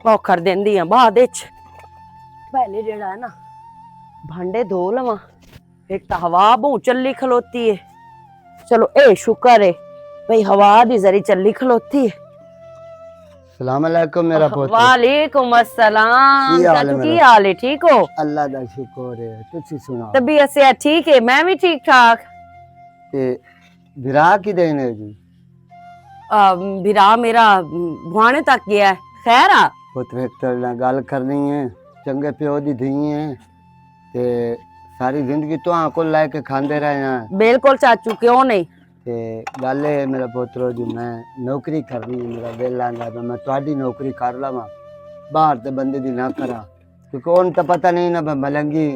ਉਹ ਕਰ ਦਿੰਦੀ ਆ ਬਾਅਦ ਵਿੱਚ। पहले जेड़ा है ना भांडे धो लवा। एक तो हवा बहुत चली खलोती है। चलो ए शुक्र है भाई हवा दी जरी चली खलोती है। सलाम अलैकुम मेरा पुत्र। वालेकुम अस्सलाम। की हाल है चाचू की मेरा? हाल है? ठीक हो? अल्लाह दा शुक्र है। तुसी सुनाओ तबीयत से ठीक है? मैं भी ठीक ठाक। ते विरा की देने जी? बिरा मेरा भुआने तक गया है। खैर आ पुत्र एक तेरे नाल गल करनी है। चंगे प्यो दी धी है ते सारी जिंदगी तो को लेके खांदे रहे हैं। बिल्कुल चाचू, क्यों नहीं। ते गल है मेरा पुत्र जी, मैं नौकरी करनी है। मेरा वेला ना मैं तुहाडी नौकरी कर लवां, बाहर ते बंदे दी ना करा, क्योंकि उन तो पता नहीं ना मलंगी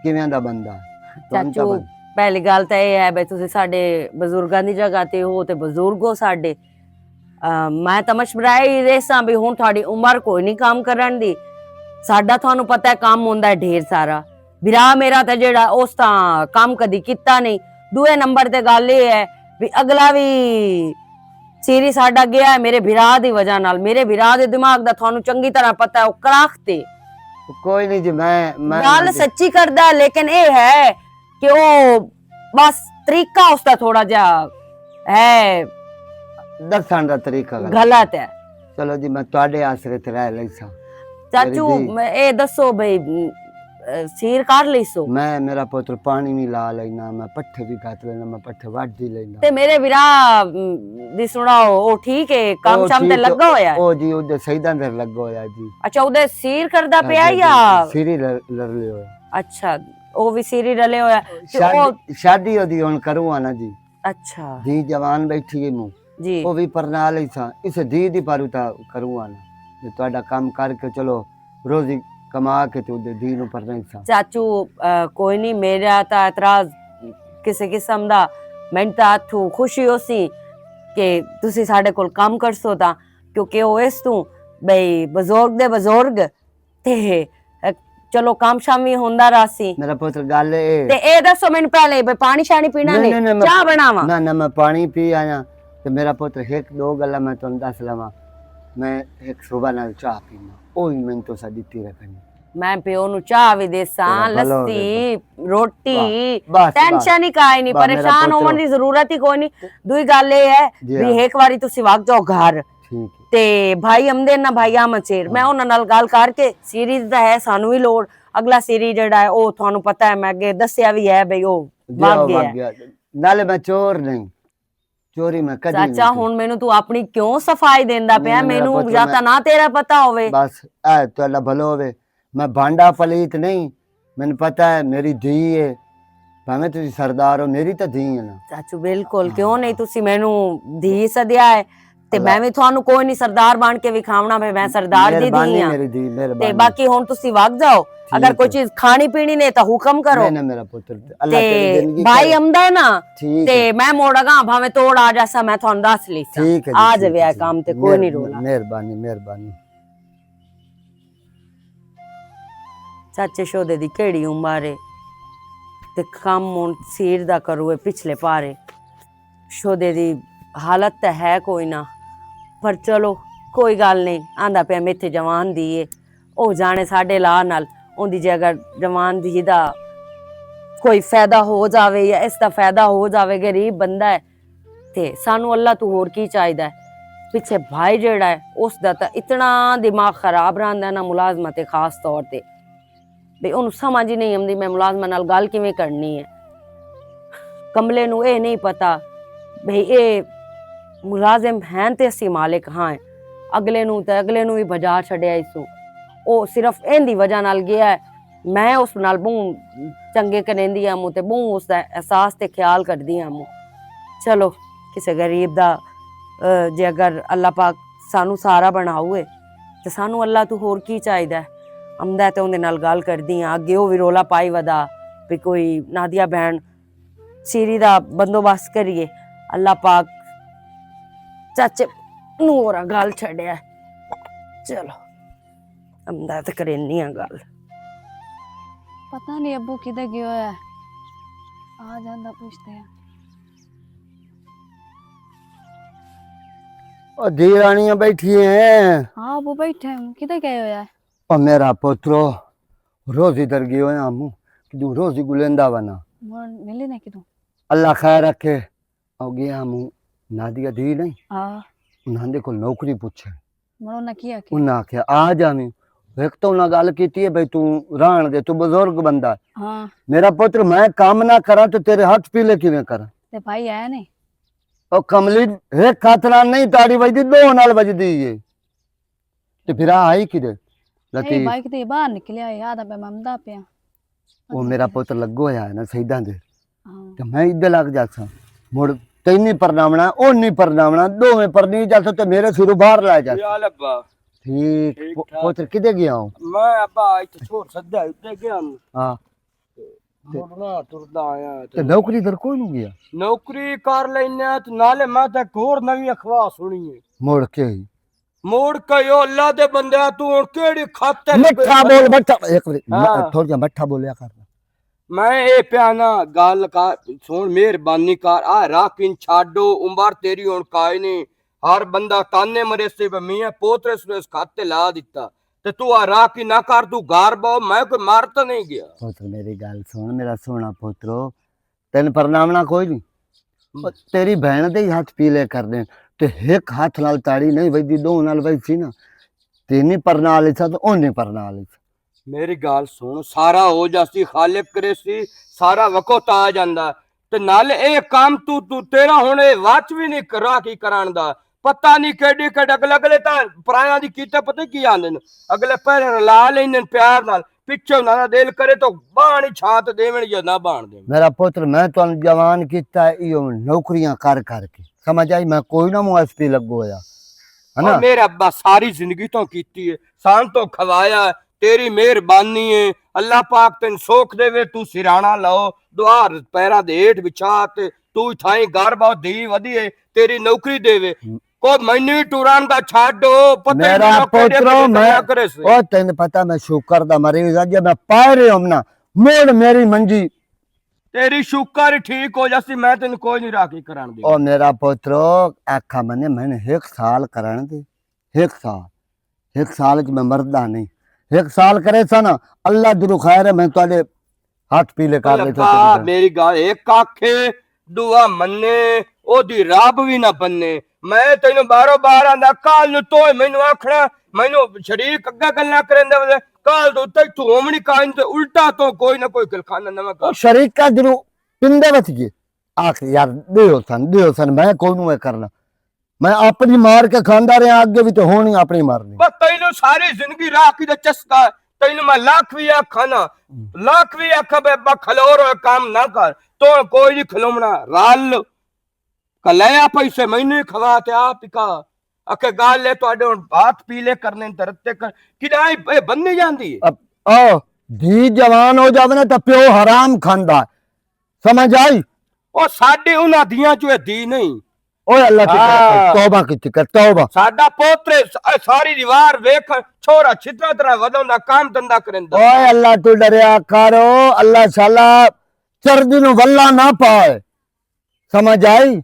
किवें दा बंदा। चाचू पहली गल तो यह है भाई तुसीं साडे बजुर्गां दी जगह ते हो ते बजुर्ग हो साडे। मैं तो मशवरा ही देसां भी हुण तुहाडी उम्र कोई नहीं काम करन दी। साडा तुहानू पता है काम होंदा है ढेर सारा। बिरा मेरा तो जेड़ा उस तां काम कदी कीता नहीं। दूए नंबर ते गल ये है भी अगला भी सीरी साडा गया है मेरे बिरा दी वजह नाल। मेरे बिरा दे दिमाग दा तुहानू चंगी तरह पता है, वो कराखते कोई नहीं जी। मैं गल सच्ची करदा, लेकिन ये है कि वो बस तरीका उसका थोड़ा जा है दसन दा तरीका गलत है। चलो जी मैं तुहाडे आसरे ते रह लईसा। चाचू ए दसो भाई सीर कर लीसो। मैं मेरा पुत्र पानी भी ला लेना, मैं पट्ठे भी काट लेना, मैं पट्ठे वाट भी लेना। ते मेरे विरा दी सुनाओ, ओ ठीक है? काम शाम ते लगा होया है? ओ जी ओदे सईदा अंदर लगा होया जी। अच्छा उदे सीर करदा पिया या सिरी लरले होया? अच्छा ओ भी सिरी रले होया। शादी ओदी हुन करूं ना जी। अच्छा धी जवान बैठी है मु जी। ओ भी परना लई सा, इस धी दी पारू ता करूं ना जे तुहाडा काम करके चलो रोजी कमा के ते ओदे धी नु परना सा। चाचू कोई नहीं, मेरा ता एतराज किसी किस्म दा। मैं ता थू खुशी होसी कि तुसी साडे कोल काम करसो ता, क्योंकि ओ इस तू भाई बुजुर्ग दे बुजुर्ग ते चलो काम शाम भी होंदा रासी। मेरा पुत्र गल ए ते ए दसो मैनू पहले भाई पानी शानी पीना ने चाह बनावा? ना ना मैं पानी पी आया। ते मेरा पुत्र एक दो गल्ला मैं तुहानू दस लवां। मैं एक सुबह नाल चाह पीना, ओ ही मैं तो सा दित्ती रखनी। मैं प्यो नु चाह भी देसा, लस्सी रोटी, टेंशन ही काई नहीं, परेशान होवन दी जरूरत ही कोई नहीं। दूई गल ए है भी एक बारी तुसी वग जाओ घर ते भाई अमदे ना भाई अहमद शेर, मैं उन्हां नाल गल करके सीरी दा है सानू भी लोड़। अगला सीरी जेड़ा है ओ थानू पता है मैं अगे दस्सिया भी है भाई ओ भाग गया। नाले मैं चोर नहीं, चोरी मैं कदी नहीं। चाचा हुन मेनू तू अपनी क्यों सफाई देंदा पिया? मेनू जाता ना तेरा पता होवे। बस ए तुहाडा भलो होवे। मैं भांडा पलीत नहीं, मैंने पता है मेरी धी है, भाਵੇਂ ਤੁਸੀਂ सरदार हो मेरी तो धी है ना। चाचू बिल्कुल क्यों नहीं, तुसी मेनू धी सदिया है ते मैं भी थानू कोई नहीं सरदार बन के विखावना भाई मैं सरदार दी धी हां। मेरी धी ते बाकी हुन तुसी वग जाओ, अगर कोई चीज खानी पीनी ने तो हुक्म करो। नहीं मेरा पुत्र अल्लाह तेरी जिंदगी भाई अमदा है ना ते मैं मोड़ागा भाਵੇਂ तोड़ आ जासा, मैं थानू दस लीसा। ठीक है आ जावे काम ते कोई नहीं रोला। मेहरबानी मेहरबानी। चाचे शोदे दी केड़ी उम्र है ते कम हुन सीर दा करूए पिछले पारे। शोदे दी हालत तो है कोई ना, पर चलो कोई गल नहीं। आंदा पे मेथे जवान दी है, ओ जाने साडे ला नाल ओंदी जे अगर जवान दी दा कोई फायदा हो जावे या इसका फायदा हो जावे। गरीब बंदा है ते सानू अल्लाह तू होर की चाहिदा है। पिछे भाई जेड़ा है उसदा तां इतना दिमाग खराब रहिंदा ना मुलाजमत खास तौर ते भी उन्हें समझ ही नहीं आती मैं मुलाजमा नाल गल किवें करनी है। कमले नू ये नहीं पता भाई ये मुलाजिम हैं ते असी मालिक हाँ। अगले नू भी बजा छड़िया इसू, ओ सिर्फ इहदी वजह नाल गया है। मैं उस नाल बहुत चंगे करेंदी आं ते बहुत उसका एहसास ते ख्याल करदी आं। चलो किसी गरीब दा जे अगर अल्लाह पाक सानू सारा बनाऊए ते सानू अल्लाह तू होर की चाहिदा है। अमदा ते उहदे नाल गल करदी आं, अगे ओह भी रोला पाई वदा भी कोई नादिया बहन सीरी दा बंदोबस्त करिए। अल्लाह पाक चाचे नू होरा गल छड़िया। चलो अमदा ते करेनी आ गल। पता नहीं अब्बू किधर गया है, आ जाता पूछते हैं। ओ धी रानियां बैठी हैं। हाँ अबू बैठे हैं किधर गए हो यार ओ मेरा पुत्रो रोज इधर गयो है हम कि तू रोज गुलेंदा बना मिले ना कि तू अल्लाह खैर रखे। और गया हम नादिया धी नहीं हाँ उन्होंने को नौकरी पूछे मरो ना किया कि उन्हें आख्या आ जावी। एक तो उन्हें गल की है भाई तू रहन दे तू बुजुर्ग बंदा है। हाँ मेरा पुत्र मैं काम ना करा तो तेरे हाथ पीले किवें करा। ते भाई आया नहीं और कमली एक हाथ नाल नहीं ताड़ी बजदी दो नाल बजदी है। ते फिर आई किदे ए लतीफ भाई किते बाहर निकलिया याद पे ममदा पे वो मेरा पुत्र लगो है ना सईदा दे हाँ ते मैं इधर लग जासा मुड़ तैनी परनावना ओ नहीं परनावना दोवें पर नहीं जाता तो मेरे सिर बाहर ला जा। यार अब्बा ठीक ठीक ठाक। पुत्र किदे गया हूं मैं अब्बा इत्थे छोड़ सद्दा उत्ते गया हूं हां मुड़ना तुरदा आया ते नौकरी दर कोई नहीं गया नौकरी कर लेने ते नाले मैं ते एक होर नवी अखबार सुनी है मुड़ के ही मोड़ कयो अल्लाह दे बंदे तू हुन केड़ी खाते मिठा बोल बट्ठा एक मिनट हाँ। थोड़ा जा मट्ठा बोलिया कर मैं ए प्याना गल का सुन मेहरबानी कर आ राकिन छाडो उम्र तेरी हुन काई नहीं हर बंदा ताने मरे से मियां पोतरे से इस खाते ला दिता ते तू आ राकी ना कर तू घर बो मैं कोई मार तो नहीं गया पुत्र मेरी गल सुन मेरा सोना पुत्रो तेन परनावना कोई नहीं ओ तेरी बहन दे ही हाथ पीले कर दे ते एक हाथ नाल ताड़ी नहीं वजदी दो नाल वजदी ना तेनी परना ली सा तो ओने परना ली मेरी गाल सुन सारा हो जासी खालिक करे सी सारा वक़्त आ जांदा ते नाले ए काम तू तेरा हुणे वाच भी नहीं करा की करान दा पता नहीं केडी केड अगले ता पराया दी कीते पता की आंदे ने अगले पैर ला लेने प्यार नाल पिछे ना दिल करे तो बाणी छात देवण या ना बाण दे मेरा पुत्र मैं तो जवान कीता इयो नौकरियां कर के समझ आई मैं कोई ना मुंह एसपी लगो होया है ना। और मेरे अब्बा सारी जिंदगी तो कीती है सान तो खवाया है, तेरी मेहरबानी है अल्लाह पाक तेन सोख देवे तू सिराना लाओ दुआर पैरा दे हेठ बिछा ते तू थाई घर बहुत दी वधी है तेरी नौकरी देवे को मैनू टुरान दा छाडो पता मेरा पुत्रो मैं करे से ओ तेन पता मैं शुक्र दा मरीज आज मैं पारे हम ना मोड़ मेरी मंजी तेरी शुक्र ठीक हो जासी मैं तेन कोई नहीं राखी करान दे ओ मेरा पुत्रो आखा मैंने एक साल कराने दे एक साल च मैं मरदा नहीं एक साल करे सा ना अल्लाह दुरू खैर है मैं तुहाडे हाथ पीले कर ले अब्बा मेरी गाल एक आखे दुआ मन्ने ओदी रब भी ना बन्ने मैं तेन बारो बार आंदा काल नु तो मैनू आखना मैनू शरीक अग्गा गल्ला करंदे वे काल तो तै तू होमणी काइन ते उल्टा तो कोई ना कोई गलखाना नवा ओ कर शरीका दुरू पिंदे वच गए आख यार दियो सन मैं कोई नु करना मैं अपनी मार के खांदा रहा आगे भी तो होनी अपनी मारनी बस तैनू सारी जिंदगी राखी दे चस्का तैनू मैं लाख भी आखा ना लाख भी आखा बे खलोर काम ना कर तो कोई नहीं खलोमना राल कलया पैसे मैनू खवा ते आप का अके गाल ले तो हाथ पीले करने तरते कर किदाई बन्नी जांदी है ओ धी जवान हो जावे ना तो प्यो हराम खांदा समझ आई ओ साडे उना दियां चो दी नहीं ओए अल्लाह की हाँ। तौबा की कर तौबा साडा पोतरे सारी दीवार वेख छोरा छितरा तरह वदोंदा काम धंधा करेंदा ओए अल्लाह तू डरिया करो अल्लाह शाला चर्दी नु वल्ला ना पाए समझ आई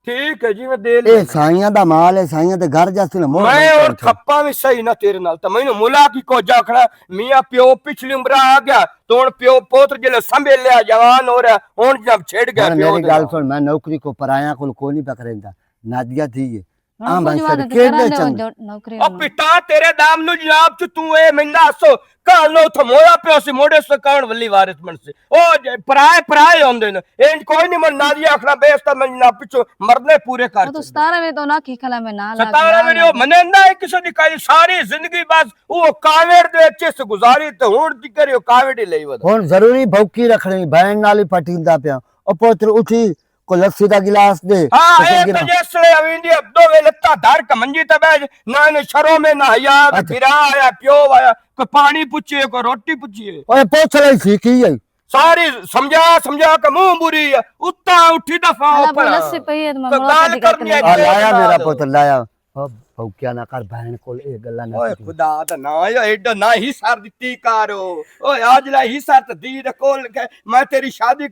ठीक है जी मैं दे ए साइयां दा माल है साइयां दे घर जासी ना मोह मैं और थप्पा भी सही ना तेरे नाल तो मैनू मुला की को जाखड़ा मियां प्यो पिछली उम्र आ गया तो हुन प्यो पोत्र जिले संभेल लिया जवान हो रहा हुन जब छेड़ गया प्यो मेरी गल सुन मैं नौकरी को पराया को कोई नहीं पकड़ेंदा नादिया थी है हां भाई कुछ सर बात के करा दे दे चंद नौकरी ओ पिता तेरे दाम नु जनाब तू ए मिंदा सो काल नो थ मोया प्यो से मोड़े से कौन वली वारिस मन से ओ पराए होंदे न एंज कोई नहीं मन नादिया आखना बेस्ता मैं ना पिछो मरने पूरे कर वो तो 17 में तो ना की खला में ना लाग 17 वीडियो मने ना किसी दी काई सारी जिंदगी बस वो कावेड़ दे अच्छे से गुजारी ते हुन दी करियो कावेड़ ही लई वदा हुन जरूरी भौकी रखनी बहन नाल ही पटींदा पिया ओ पुत्र उठी को लस्सी दा गिलास दे हां ए तो जैसे अविंदी अब दो वे लत्ता धार क मंजी ते बैठ ना ने शरो में ना हया फिरा आया प्यो आया को पानी पूछिए को रोटी पूछिए ओए पूछ ले सीखी है सारी समझा के मुंह बुरी है उतना उठी दफा ऊपर लस्सी पई है तो गाल करनी है आ लाया मेरा पुत्र लाया ओ भौकिया ना कर बहन को ए गल्ला ना ओए खुदा दा ना यो एडो ना ही सर दित्ती कारो ओए आज ला ही सर दी दे कोल के मैं तेरी शादी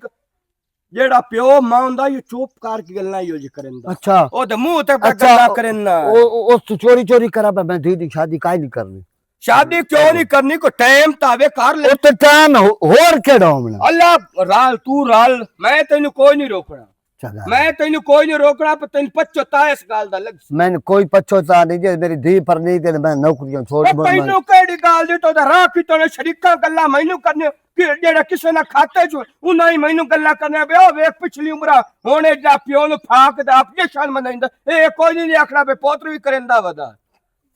ਜਿਹੜਾ ਪਿਓ ਮਾਂ ਹੁੰਦਾ ਇਹ ਚੁੱਪ ਕਰਕੇ ਗੱਲਾਂ ਹੀ ਜੀ ਕਰਦਾ अच्छा ਉਹ ਤੇ ਮੂੰਹ ਤੇ अच्छा ਗੱਲਾਂ ਕਰਨਾ ओ चोरी चोरी करा पे मैं दी शादी काहे नहीं करनी शादी क्यों नहीं करनी को टाइम तावे कर ले ओ तो टाइम होर केड़ा होना अल्लाह राल तू राल मैं तेन कोई नहीं रोकना चला मैं तेन कोई नहीं रोकना पर तेन पछता इस गाल दा लग मैंने कोई पछोता नहीं जे मेरी धी पर नहीं ते मैं नौकरियां छोड़ ओ तैनू केड़ी गाल दी तो राह की तो शरीका गल्ला मैनू करने कि जेड़ा किसे ना खाते च उना ही मैनू गल्ला करने बे ओ वेख पिछली उम्र होने जा पियो नु फाक दा अपने शान मनाइंदा ए कोई नहीं आखना बे पोत्र भी करेंदा वदा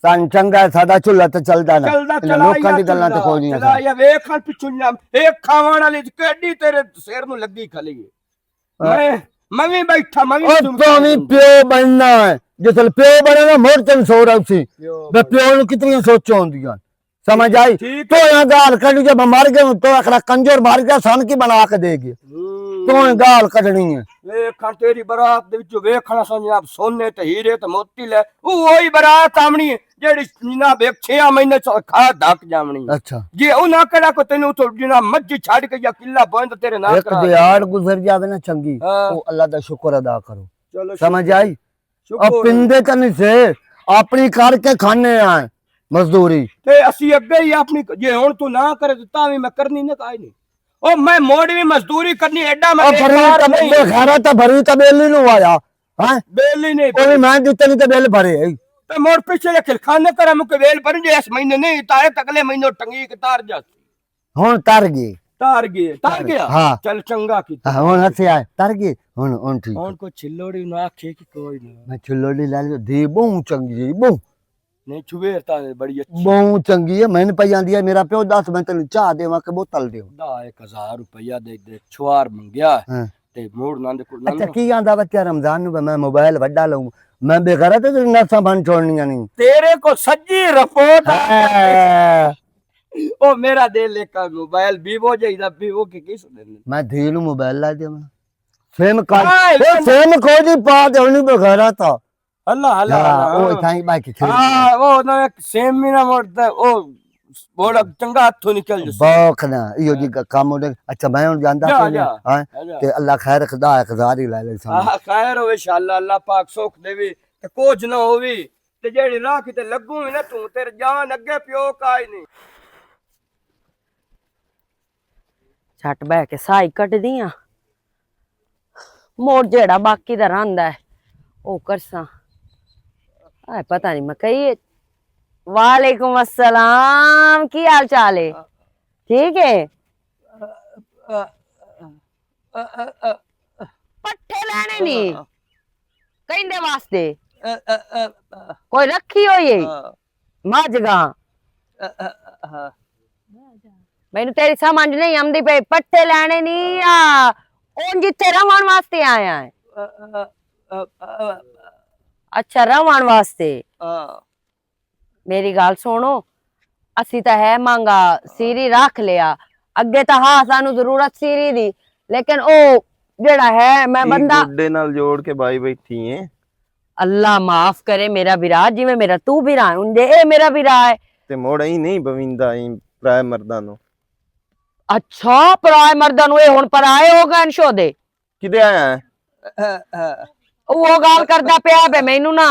सन चंगा है सादा चुल्ला तो चलदा ना चलदा इन्हां लोकां दी गल्लां तो कोई नहीं चला या वेखण पिछुन्या एक खावण वाली केडी तेरे सिर नु लगी खली मैं भी बैठा मैं भी ओ तो भी प्यो बनना है जिसल प्यो बने ना मोर तन सो रही बे प्यो नु कितनी सोचो होंदियां समझ आई ठीक तो यहाँ गाल कढ़ी जब मर गए तो अखरा कंजर मार गया सन की बना के देगी तो गाल कढ़नी है वेखण तेरी बरात दे विच वेखण समझ सोने ते हीरे ते मोती ले ओही बरात आमणी जेड़ी नीना बे 6 महीने च खा धक जावणी अच्छा जे ओ ना कड़ा को तैनू तो जिना मज्जी छाड़ के या किला बंद तेरे ना एक दिहाड़ गुजर जावे ना चंगी हाँ। वो अल्लाह दा शुक्र अदा करो चलो समझ आई शुक्र अब पिंदे तन से अपनी करके खाने आए मजदूरी ते असी अगे ही अपनी जे हुन तू ना करे ता भी मैं करनी ना काई नहीं ओ मैं मोड़ भी मजदूरी करनी एडा मैं अब भरी तब खैरा तो भरी तबेली नु आया हां बेली नहीं कोई मैं जितनी तो बेल भरे ते मोड़ पीछे ले खिलखाने करे मुके बेल पर जे इस महीने नहीं तारे अगले महीने टंगी के तार जाती हुन तर गई तार गया हाँ चल चंगा की हुन हथे आए तर गई हुन ठीक हुन को छिल्लोड़ी ना आखे की कोई ना मैं छिल्लोड़ी ला ली धी बहु चंगी बहु नहीं छुवेर ता बड़ी अच्छी बहु चंगी है मैंने पई आंदी है मेरा प्यो 10 मैं तेन चाह देवा के बोतल देव दा 1000 रुपया दे छुआर मंगया हां ते मोड़ नंद को अच्छा की आंदा बच्चा रमजान नु मैं मोबाइल वड्डा लऊं मैं बेगैरत ते नसा बन छोड़निया नहीं तेरे को सज्जी रिपोर्ट ओ मेरा दे लेका मोबाइल वीवो जाईदा वीवो के किस देने मैं धी नु मोबाइल ला देवा सेम कार्ड ओ सेम कोडी पा देवनी बेगैरत था अल्लाह अल्लाह ओ थाई बाकी खेल हां वो ना सेम ही ना मोड़ता ओ बोड़ा चंगा हाथों निकल जो बखना इयो जी काम होने अच्छा मैं हुन जानदा हां ते अल्लाह खैर खुदा 1000 ही ला ले हां खैर हो इंशाल्लाह अल्लाह पाक सुख देवी ते कुछ ना होवी ते जेड़ी राह किते लगू ना तू तेरे जान अगे पियो काई नहीं ਛੱਟ ਬਹਿ ਕੇ ਸਾਈ ਕੱਢਦੀਆਂ ਮੋੜ ਜਿਹੜਾ ਬਾਕੀ ਦਾ ਰਹਿੰਦਾ ਉਹ ਕਰਸਾਂ ਆ ਪਤਾ ਨਹੀਂ ਮੈਂ ਕਹੀ वालेकुम अस्सलाम की हाल चाल है ठीक है पट्ठे लेने नहीं कहंदे वास्ते कोई रखी हो ये मजगा मैनू तेरी समझ नहीं आंदी पे पट्ठे लेने नहीं आ उन जिथे रवण वास्ते आया है अच्छा रवण वास्ते मेरी गाल सुनो असी तो है मांगा सीरी रख लिया अगे तो हाँ सानू जरूरत सीरी दी लेकिन ओ जेड़ा है मैं बंदा गुड्डे नाल जोड़ के बाई बैठी है अल्लाह माफ करे मेरा विरा जिवें मेरा तू विरा उंदे ए मेरा विरा है ते मोड़ा ही नहीं बविंदा ही प्राय मर्दा नो अच्छा पराए मर्दां नु ए हुण पराए हो गए शो दे किदे आया है वो गाल करदा पिया बे मैनू ना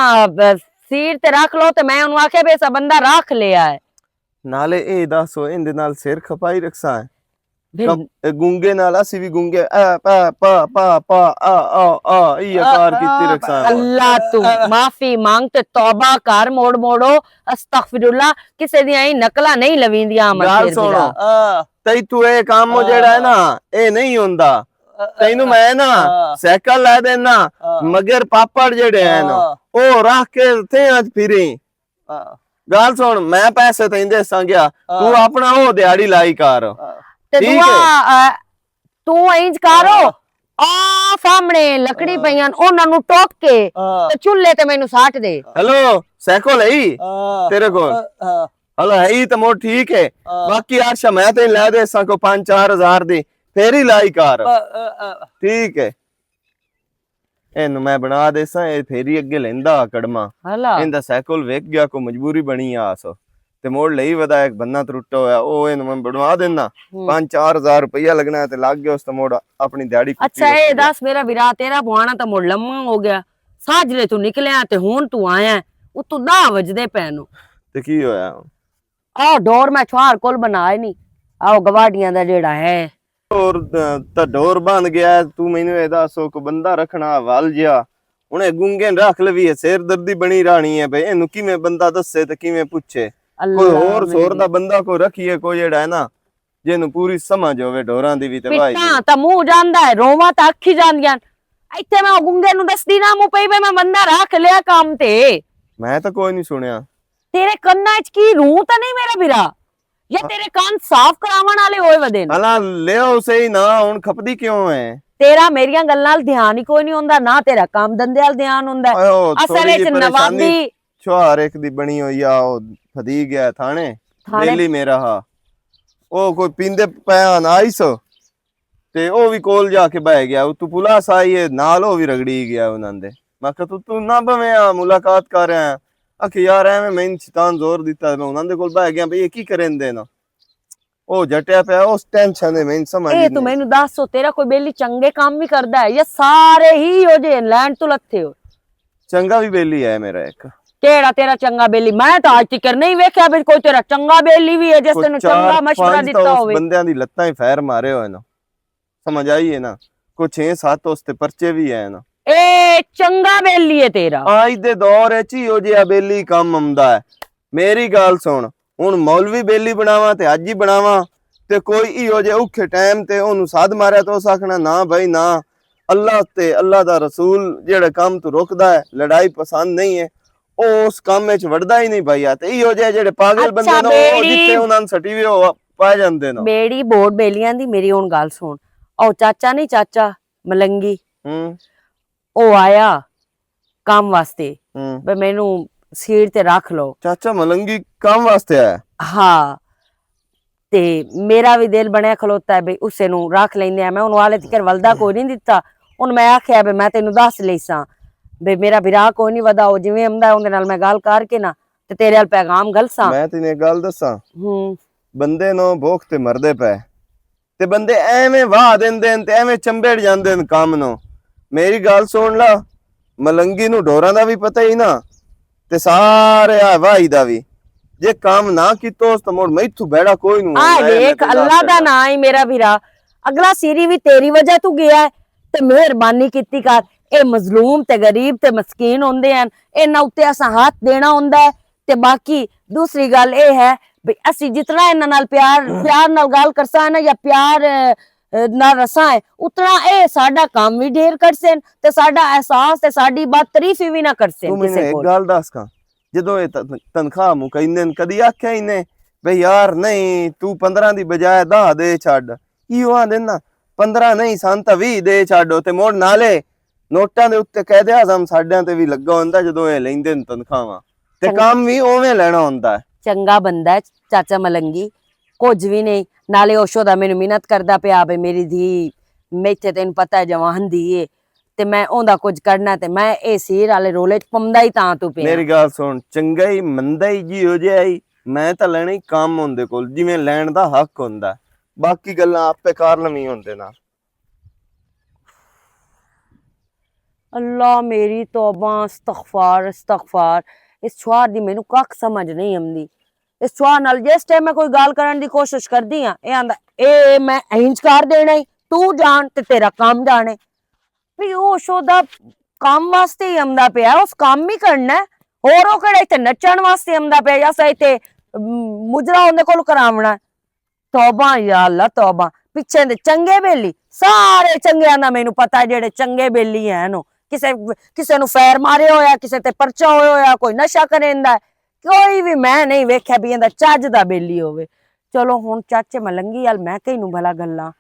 सीर ते रख लो ते मैं उन्हें आखे बे सा बंदा रख लिया है नाले ए दसो इंदे नाल सिर खपाई रखसा है फिर कब गूंगे नाल असी भी गूंगे आ पा पा पा पा आ ये कार कीती रखसा है अल्लाह तू माफी मांग ते तौबा कर मोड़ मोड़ो अस्तगफिरुल्लाह किसे दी आई नकला नहीं लवींदियां गाल सुनो तई तू ए काम जेड़ा है ना ए नहीं हुंदा तैनू मैं ना साइकिल ला देना मगर पापड़ जेड़े है ना ओ रख के थे आज फिरी गाल सुन मैं पैसे तेंदे संगया तू अपना ओ दिहाड़ी लाई कर ते तू इंज करो आ सामने लकड़ी पईयां ओना नु टोक के ते चुल्ले ते मैनू साट दे हेलो साइकिल है तेरे को हेलो है तो मोर ठीक है बाकी यार मैं ते ला दे सको 5-4 हजार दी फेरी लाई कार ठीक है ਇਹਨੂੰ ਮੈਂ ਬਣਾ ਦੇਸਾਂ ਇਹ ਫੇਰੀ ਅੱਗੇ ਲੈਂਦਾ ਕੜਮਾ ਹਲਾ ਇਹਦਾ ਸਾਈਕਲ ਵੇਖ ਗਿਆ ਕੋ ਮਜਬੂਰੀ ਬਣੀ ਆਸ ਤੇ ਮੋੜ ਲਈ ਵਦਾ ਇੱਕ ਬੰਨਾ ਟੁੱਟਾ ਹੋਇਆ ਉਹ ਇਹਨੂੰ ਮੈਂ ਬਣਵਾ ਦੇਣਾ ਹੂੰ। 5-4 ਹਜ਼ਾਰ ਰੁਪਇਆ ਲੱਗਣਾ ਹੈ ਤੇ ਲੱਗ ਗਿਆ ਉਸ ਤੇ ਮੋੜ ਆਪਣੀ ਦਿਹਾੜੀ ਅੱਛਾ ਇਹ ਦੱਸ ਮੇਰਾ ਵੀਰਾ ਤੇਰਾ ਪੁਆਣਾ ਤਾਂ ਮੁੜ ਲੰਮਾ ਹੋ ਗਿਆ ਸਾਜਰੇ ਤੂੰ ਨਿਕਲਿਆ ਤੇ ਹੁਣ ਤੂੰ ਆਇਆ ਉਤੋਂ 10 ਵਜਦੇ ਪੈ ਨੂੰ ਤੇ ਕੀ ਹੋਇਆ ਆਹ ਡੋਰ ਮੈਂ ਛੁਆਰ ਕੋਲ ਬਣਾਏ ਨਹੀਂ ਆਹ ਗਵਾਡੀਆਂ ਦਾ ਜਿਹੜਾ ਹੈ ਹੋਰ ਤਾਂ ਡੋਰ ਬਣ ਗਿਆ ਤੂੰ ਮੈਨੂੰ ਇਹ ਦੱਸੋ ਕੋ ਬੰਦਾ ਰੱਖਣਾ ਵੱਲ ਜਿਆ ਉਹਨੇ ਗੁੰਗੇ ਰੱਖ ਲਵੀ ਸਿਰ ਦਰਦੀ ਬਣੀ ਰਾਣੀ ਹੈ ਬਈ ਇਹਨੂੰ ਕਿਵੇਂ ਬੰਦਾ ਦੱਸੇ ਤੇ ਕਿਵੇਂ ਪੁੱਛੇ ਕੋਈ ਹੋਰ ਸੋਰ ਦਾ ਬੰਦਾ ਕੋਈ ਰੱਖੀਏ ਕੋਈ ਜਿਹੜਾ ਹੈ ਨਾ ਜਿਹਨੂੰ ਪੂਰੀ ਸਮਝ ਹੋਵੇ ਡੋਰਾਂ ਦੀ ਵੀ ਤੇ ਭਾਈ ਪਿੱਟਾਂ ਤਾਂ ਮੂੰਹ ਜਾਂਦਾ ਹੈ ਰੋਵਾਂ ਤਾਂ ਅੱਖੀ ਜਾਂਦੀਆਂ ਇੱਥੇ ਮੈਂ ਗੁੰਗੇ ਨੂੰ ਦੱਸਦੀ ਨਾ ਮੂੰਹ ਪਈ ਮੈਂ ਬੰਦਾ ਰੱਖ ਲਿਆ ਕੰਮ ਤੇ ਮੈਂ ਤਾਂ ਕੋਈ ਨਹੀਂ ਸੁਣਿਆ ਤੇਰੇ ਕੰਨਾਂ 'ਚ ਕੀ ਰੂਹ ਤਾਂ ਨਹੀਂ ਮੇਰਾ ਵੀਰਾ ਜਾਂ ਤੇਰੇ ਕੰਨ ਸਾਫ਼ ਕਰਾਉਣ ਵਾਲੇ ਹੋਏ ਵਦੇ ਨੇ ਹਲਾ ਲਿਓ ਸਹੀ ਨਾ ਹੁਣ ਖਪਦੀ ਕਿਉਂ ਹੈ ਤੇਰਾ ਮੇਰੀਆਂ ਗੱਲਾਂ ਨਾਲ ਧਿਆਨ ਹੀ ਕੋਈ ਨਹੀਂ ਹੁੰਦਾ ਨਾ ਤੇਰਾ ਕੰਮ ਧੰਦੇ ਵੱਲ ਧਿਆਨ ਹੁੰਦਾ ਅਸਲ ਵਿੱਚ ਨਵਾਬੀ ਛੁਹਾਰ ਇੱਕ ਦੀ ਬਣੀ ਹੋਈ ਆ ਉਹ ਫਦੀ ਗਿਆ ਥਾਣੇ ਦਿੱਲੀ ਮੇਰਾ ਹਾ ਉਹ ਕੋਈ ਪੀਂਦੇ ਪਿਆ ਨਾ ਆਈਸ ਤੇ ਉਹ ਵੀ ਕੋਲ ਜਾ ਕੇ ਬਹਿ ਗਿਆ ਤੂੰ ਪੁਲਿਸ ਆਈ ਨਾਲ ਉਹ ਵੀ ਰਗੜੀ ਗਿਆ ਉਹਨਾਂ ਦੇ ਮੈਂ ਕਿਹਾ ਤੂੰ ਨਾ ਭਵੇਂ ਆ ਮੁਲਾਕਾਤ ਕਰ ਰਿਹਾ ਆਖੇ ਯਾਰ ਐਵੇਂ ਮੈਨੂੰ ਸ਼ੈਤਾਨ ਜ਼ੋਰ ਦਿੱਤਾ ਮੈਂ ਉਹਨਾਂ ਦੇ ਕੋਲ ਬਹਿ ਗਿਆ ਬਈ ਇਹ ਕੀ ਕਰਨਦੇ ਨਾ ਉਹ ਜਟਿਆ ਪਿਆ ਉਸ ਟੈਨਸ਼ਨ ਦੇ ਮੈਨੂੰ ਸਮਝ ਨਹੀਂ ਤੂੰ ਮੈਨੂੰ ਦੱਸੋ ਤੇਰਾ ਕੋਈ ਬੇਲੀ ਚੰਗੇ ਕੰਮ ਵੀ ਕਰਦਾ ਹੈ ਜਾਂ ਸਾਰੇ ਹੀ ਹੋ ਜੇ ਲੈਂਡ ਤੋਂ ਲੱਥੇ ਹੋ ਚੰਗਾ ਵੀ ਬੇਲੀ ਹੈ ਮੇਰਾ ਇੱਕ ਕਿਹੜਾ ਤੇਰਾ ਚੰਗਾ ਬੇਲੀ ਮੈਂ ਤਾਂ ਅੱਜ ਤੱਕ ਨਹੀਂ ਵੇਖਿਆ ਵੀ ਕੋਈ ਤੇਰਾ ਚੰਗਾ ਬੇਲੀ ਵੀ ਹੈ ਜਿਸ ਤੈਨੂੰ ਚੰਗਾ ਮਸ਼ਵਰਾ ਦਿੱਤਾ ਹੋਵੇ ਬੰਦਿਆਂ ਦੀ ਲੱਤਾਂ ਹੀ ਫੈਰ ਮਾਰੇ ਹੋਏ ਨਾ ਸਮਝ ਆਈਏ ਨਾ ਕੋਈ 6-7 ਉਸ ਤੇ ਪਰਚੇ ਵੀ ਹੈ ਨਾ ਇਹ ਚੰਗਾ ਬੇਲੀ ਹੈ ਤੇਰਾ ਅੱਜ ਦੇ ਦੌਰ ਵਿੱਚ ਹੀ ਹੋ ਜਿਹਾ ਬੇਲੀ ਕੰਮ ਆਉਂਦਾ ਹੈ ਮੇਰੀ ਗੱਲ ਸੁਣ ਹੁਣ ਮੌਲਵੀ ਬੇਲੀ ਬਣਾਵਾਂ ਤੇ ਅੱਜ ਹੀ ਬਣਾਵਾਂ ਤੇ ਕੋਈ ਇਹੋ ਜਿਹੇ ਔਖੇ ਟਾਈਮ ਤੇ ਉਹਨੂੰ ਸਾਧ ਮਾਰਿਆ ਤਾਂ ਉਸ ਆਖਣਾ ਨਾ ਭਾਈ ਨਾ ਅੱਲਾਹ ਤੇ ਅੱਲਾਹ ਦਾ ਰਸੂਲ ਜਿਹੜੇ ਕੰਮ ਤੋਂ ਰੁਕਦਾ ਹੈ ਲੜਾਈ ਪਸੰਦ ਨਹੀਂ ਹੈ ਉਹ ਉਸ ਕੰਮ ਵਿੱਚ ਵੜਦਾ ਹੀ ਨਹੀਂ ਭਾਈਆ ਤੇ ਇਹੋ ਜਿਹੇ ਜਿਹੜੇ ਪਾਗਲ ਬੰਦੇ ਨੇ ਉਹ ਜਿੱਥੇ ਉਹਨਾਂ ਨੂੰ ਸਟੀ ਵੀ ਪਾਏ ਜਾਂਦੇ ਨੇ ਮੇਰੀ ਬੋੜ ਬੇਲੀਆਂ ਦੀ ਮੇਰੀ ਹੁਣ ਗੱਲ ਸੁਣ ਉਹ ਚਾਚਾ ਨਹੀਂ ਚਾਚਾ ਮਲੰਗੀ ਉਹ ਆਇਆ ਕੰਮ ਵਾਸਤੇ ਵੀ ਮੈਨੂੰ ਸੀਟ ਤੇ ਰੱਖ ਲਓ ਚਾਚਾ ਮਲੰਗੀ ਕੰਮ ਵਾਸਤੇ ਆਇਆ ਹਾਂ ਤੇ ਮੇਰਾ ਵੀ ਦਿਲ ਬਣਿਆ ਖਲੋਤਾ ਹੈ ਬਈ ਉਸੇ ਨੂੰ ਰੱਖ ਲੈਂਦੇ ਆ ਮੈਂ ਉਹਨੂੰ ਹਾਲੇ ਤੱਕ ਵਲਦਾ ਕੋਈ ਨਹੀਂ ਦਿੱਤਾ ਹੁਣ ਮੈਂ ਆਖਿਆ ਵੀ ਮੈਂ ਤੈਨੂੰ ਦੱਸ ਲਈਸਾਂ ਬਈ ਮੇਰਾ ਵਿਰਾਹ ਕੋਈ ਨਹੀਂ ਵਦਾ ਉਹ ਜਿਵੇਂ ਆਉਂਦਾ ਉਹਦੇ ਨਾਲ ਮੈਂ ਗੱਲ ਕਰਕੇ ਨਾ ਤੇ ਤੇਰੇ ਨਾਲ ਪੈਗਾਮ ਗਲਸਾਂ ਮੈਂ ਤੈਨੂੰ ਇੱਕ ਗੱਲ ਦੱਸਾਂ ਬੰਦੇ ਨੂੰ ਭੁੱਖ ਤੇ ਮਰਦੇ ਪਏ ਤੇ ਬੰਦੇ ਐਵੇਂ ਵਾਹ ਦਿੰਦੇ ਨੇ ਤੇ ਐਵੇਂ ਚੰਬੇੜ ਜਾਂਦੇ ਨੇ ਕੰਮ ਨੂੰ ਮੇਰੀ ਗੱਲ ਸੁਣ ਲਾ ਮਲੰਗੀ ਨੂੰ ਢੋਰਾਂ ਦਾ ਵੀ ਪਤਾ ਹੀ ਨਾ ਤੇ ਸਾਰੇ ਆ ਵਾਹੀ ਦਾ ਵੀ ਜੇ ਕੰਮ ਨਾ ਕੀਤਾ ਉਸ ਤਾਂ ਮੋੜ ਮੈਥੋਂ ਬੈੜਾ ਕੋਈ ਨੂੰ ਆ ਵੇਖ ਅੱਲਾ ਦਾ ਨਾਂ ਹੀ ਮੇਰਾ ਵੀਰਾ ਅਗਲਾ ਸੀਰੀ ਵੀ ਤੇਰੀ ਵਜ੍ਹਾ ਤੂੰ ਗਿਆ ਤੇ ਮਿਹਰਬਾਨੀ ਕੀਤੀ ਕਰ ਇਹ ਮਜ਼ਲੂਮ ਤੇ ਗਰੀਬ ਤੇ ਮਸਕੀਨ ਹੁੰਦੇ ਹਨ ਇਹਨਾਂ ਉੱਤੇ ਅਸਾਂ ਹੱਥ ਦੇਣਾ ਹੁੰਦਾ ਹੈ ਤੇ ਬਾਕੀ ਦੂਸਰੀ ਗੱਲ ਇਹ ਹੈ ਵੀ ਅਸੀਂ ਜਿਤਨਾ ਇਹਨਾਂ ਨਾਲ ਪਿਆਰ ਨਾਲ ਗੱਲ ਕਰਸਾਂ ਨਾ ਜਾਂ ਪਿਆਰ ਨਾਲ ਰਸਾਂ ਹੈ ਉਤਨਾ ਇਹ ਸਾਡਾ ਕੰਮ ਵੀ ਢੇਰ ਕਰਸਨ ਤੇ ਸਾਡਾ ਅਹਿਸਾਸ ਤੇ ਸਾਡੀ ਬਾਤ ਤਾਰੀਫ ਵੀ ਨਾ ਕਰਸਨ ਤੂੰ ਮੈਨੂੰ ਇੱਕ ਗੱਲ ਦੱਸ ਕਾ ਜਦੋਂ ਇਹ ਤਨਖਾਹ ਮੁਕਾਈਂਦੇ ਨੇ ਕਦੀ ਆਖਿਆ ਹੀ ਨੇ ਬਈ ਯਾਰ ਨਹੀਂ ਤੂੰ 15 ਦੀ ਬਜਾਏ 10 ਦੇ ਛੱਡ ਇਹੋ ਆਂਦੇ ਨਾ 15 ਨਹੀਂ ਸੰਤ 20 ਦੇ ਛੱਡੋ ਤੇ ਮੋੜ ਨਾਲੇ ਨੋਟਾਂ ਦੇ ਉੱਤੇ ਕਾਇਦੇ ਆਜ਼ਮ ਸਾਡਿਆਂ ਤੇ ਵੀ ਲੱਗਾ ਹੁੰਦਾ ਜਦੋਂ ਇਹ ਲੈਂਦੇ ਨੇ ਤਨਖਾਹਾਂ ਤੇ ਕੰਮ ਵੀ ਉਵੇਂ ਲੈਣਾ ਹੁੰਦਾ ਚੰਗਾ ਬੰਦਾ ਹੈ ਚਾਚਾ ਮਲੰਗੀ ਕੁਝ ਵੀ ਨਹੀਂ ਨਾਲੇ ਓਸ਼ੋ ਦਾ ਮੈਨੂੰ ਮਿਹਨਤ ਕਰਦਾ ਪਿਆ ਬਈ ਮੇਰੀ ਧੀ ਮੈਥੇ ਤੈਨੂੰ ਪਤਾ ਹੈ ਜਵਾਨ ਦੀ ਏ ਤੇ ਮੈਂ ਉਹਦਾ ਕੁਝ ਕਰਨਾ ਤੇ ਮੈਂ ਇਹ ਸੀਰ ਵਾਲੇ ਰੋਲੇ ਚ ਪੰਦਾ ਹੀ ਤਾਂ ਤੂੰ ਪਿਆ ਮੇਰੀ ਗੱਲ ਸੁਣ ਚੰਗਾ ਹੀ ਮੰਦਾ ਹੀ ਜੀ ਹੋ ਜਾਏ ਮੈਂ ਤਾਂ ਲੈਣਾ ਹੀ ਕੰਮ ਹੁੰਦੇ ਕੋਲ ਜਿਵੇਂ ਲੈਣ ਦਾ ਹੱਕ ਹੁੰਦਾ ਬਾਕੀ ਗੱਲਾਂ ਆਪੇ ਕਰ ਲਵੀਂ ਹੁੰਦੇ ਨਾਲ ਅੱਲਾ ਮੇਰੀ ਤੌਬਾ ਇਸਤਗਫਾਰ ਇਸਤਗਫਾਰ ਇਸ ਛੁਆਰ ਦੀ ਮੈਨੂੰ ਕੱਖ ਸਮਝ ਨਹੀਂ ਆਉਂਦੀ ਇਸ ਛੁਆਰ ਨਾਲ ਜਿਸ ਟਾਈਮ ਮੈਂ ਕੋਈ ਗੱਲ ਕਰਨ ਦੀ ਕੋਸ਼ਿਸ਼ ਕਰਦੀ ਆ ਇਹ ਆਂਦਾ ਇਹ ਮੈਂ ਇੰਜ ਕਰ ਦੇਣਾ ਹੀ ਤੂੰ ਜਾਣ ਤੇ ਤੇਰਾ ਕੰਮ ਜਾਣੇ ਵੀ ਉਹ ਸ਼ੋ ਦਾ ਕੰਮ ਵਾਸਤੇ ਹੀ ਆਉਂਦਾ ਪਿਆ ਉਸ ਕੰਮ ਹੀ ਕਰਨਾ ਹੋਰ ਉਹ ਕਿਹੜਾ ਇੱਥੇ ਨੱਚਣ ਵਾਸਤੇ ਆਉਂਦਾ ਪਿਆ ਜਾਂ ਸਾ ਇੱਥੇ ਮੁਜਰਾ ਉਹਦੇ ਕੋਲ ਕਰਾਵਣਾ ਤੌਬਾ ਯਾ ਅੱਲਾ ਤੌਬਾ ਪਿੱਛੇ ਦੇ ਚੰਗੇ ਬੇਲੀ ਸਾਰੇ ਚੰਗਿਆਂ ਦਾ ਮੈਨੂੰ ਪਤਾ ਜਿਹੜੇ ਚੰਗੇ ਬੇਲੀ ਹੈ ਨੋ ਕਿਸੇ ਨੂੰ ਫੈਰ ਮਾਰੇ ਹੋਇਆ ਕਿਸੇ ਤੇ ਪਰਚਾ ਹੋਇਆ ਕੋਈ ਨਸ਼ਾ ਕਰੇਂਦਾ ਕੋਈ ਵੀ ਮੈਂ ਨਹੀਂ ਵੇਖਿਆ ਵੀ ਇਹਦਾ ਚੱਜ ਦਾ ਬੇਲੀ ਹੋਵੇ ਚਲੋ ਹੁਣ ਚਾਚੇ ਮਲੰਗੀ ਵਾਲ ਮੈਂ ਕਈ ਨੂੰ ਭਲਾ ਗੱਲਾਂ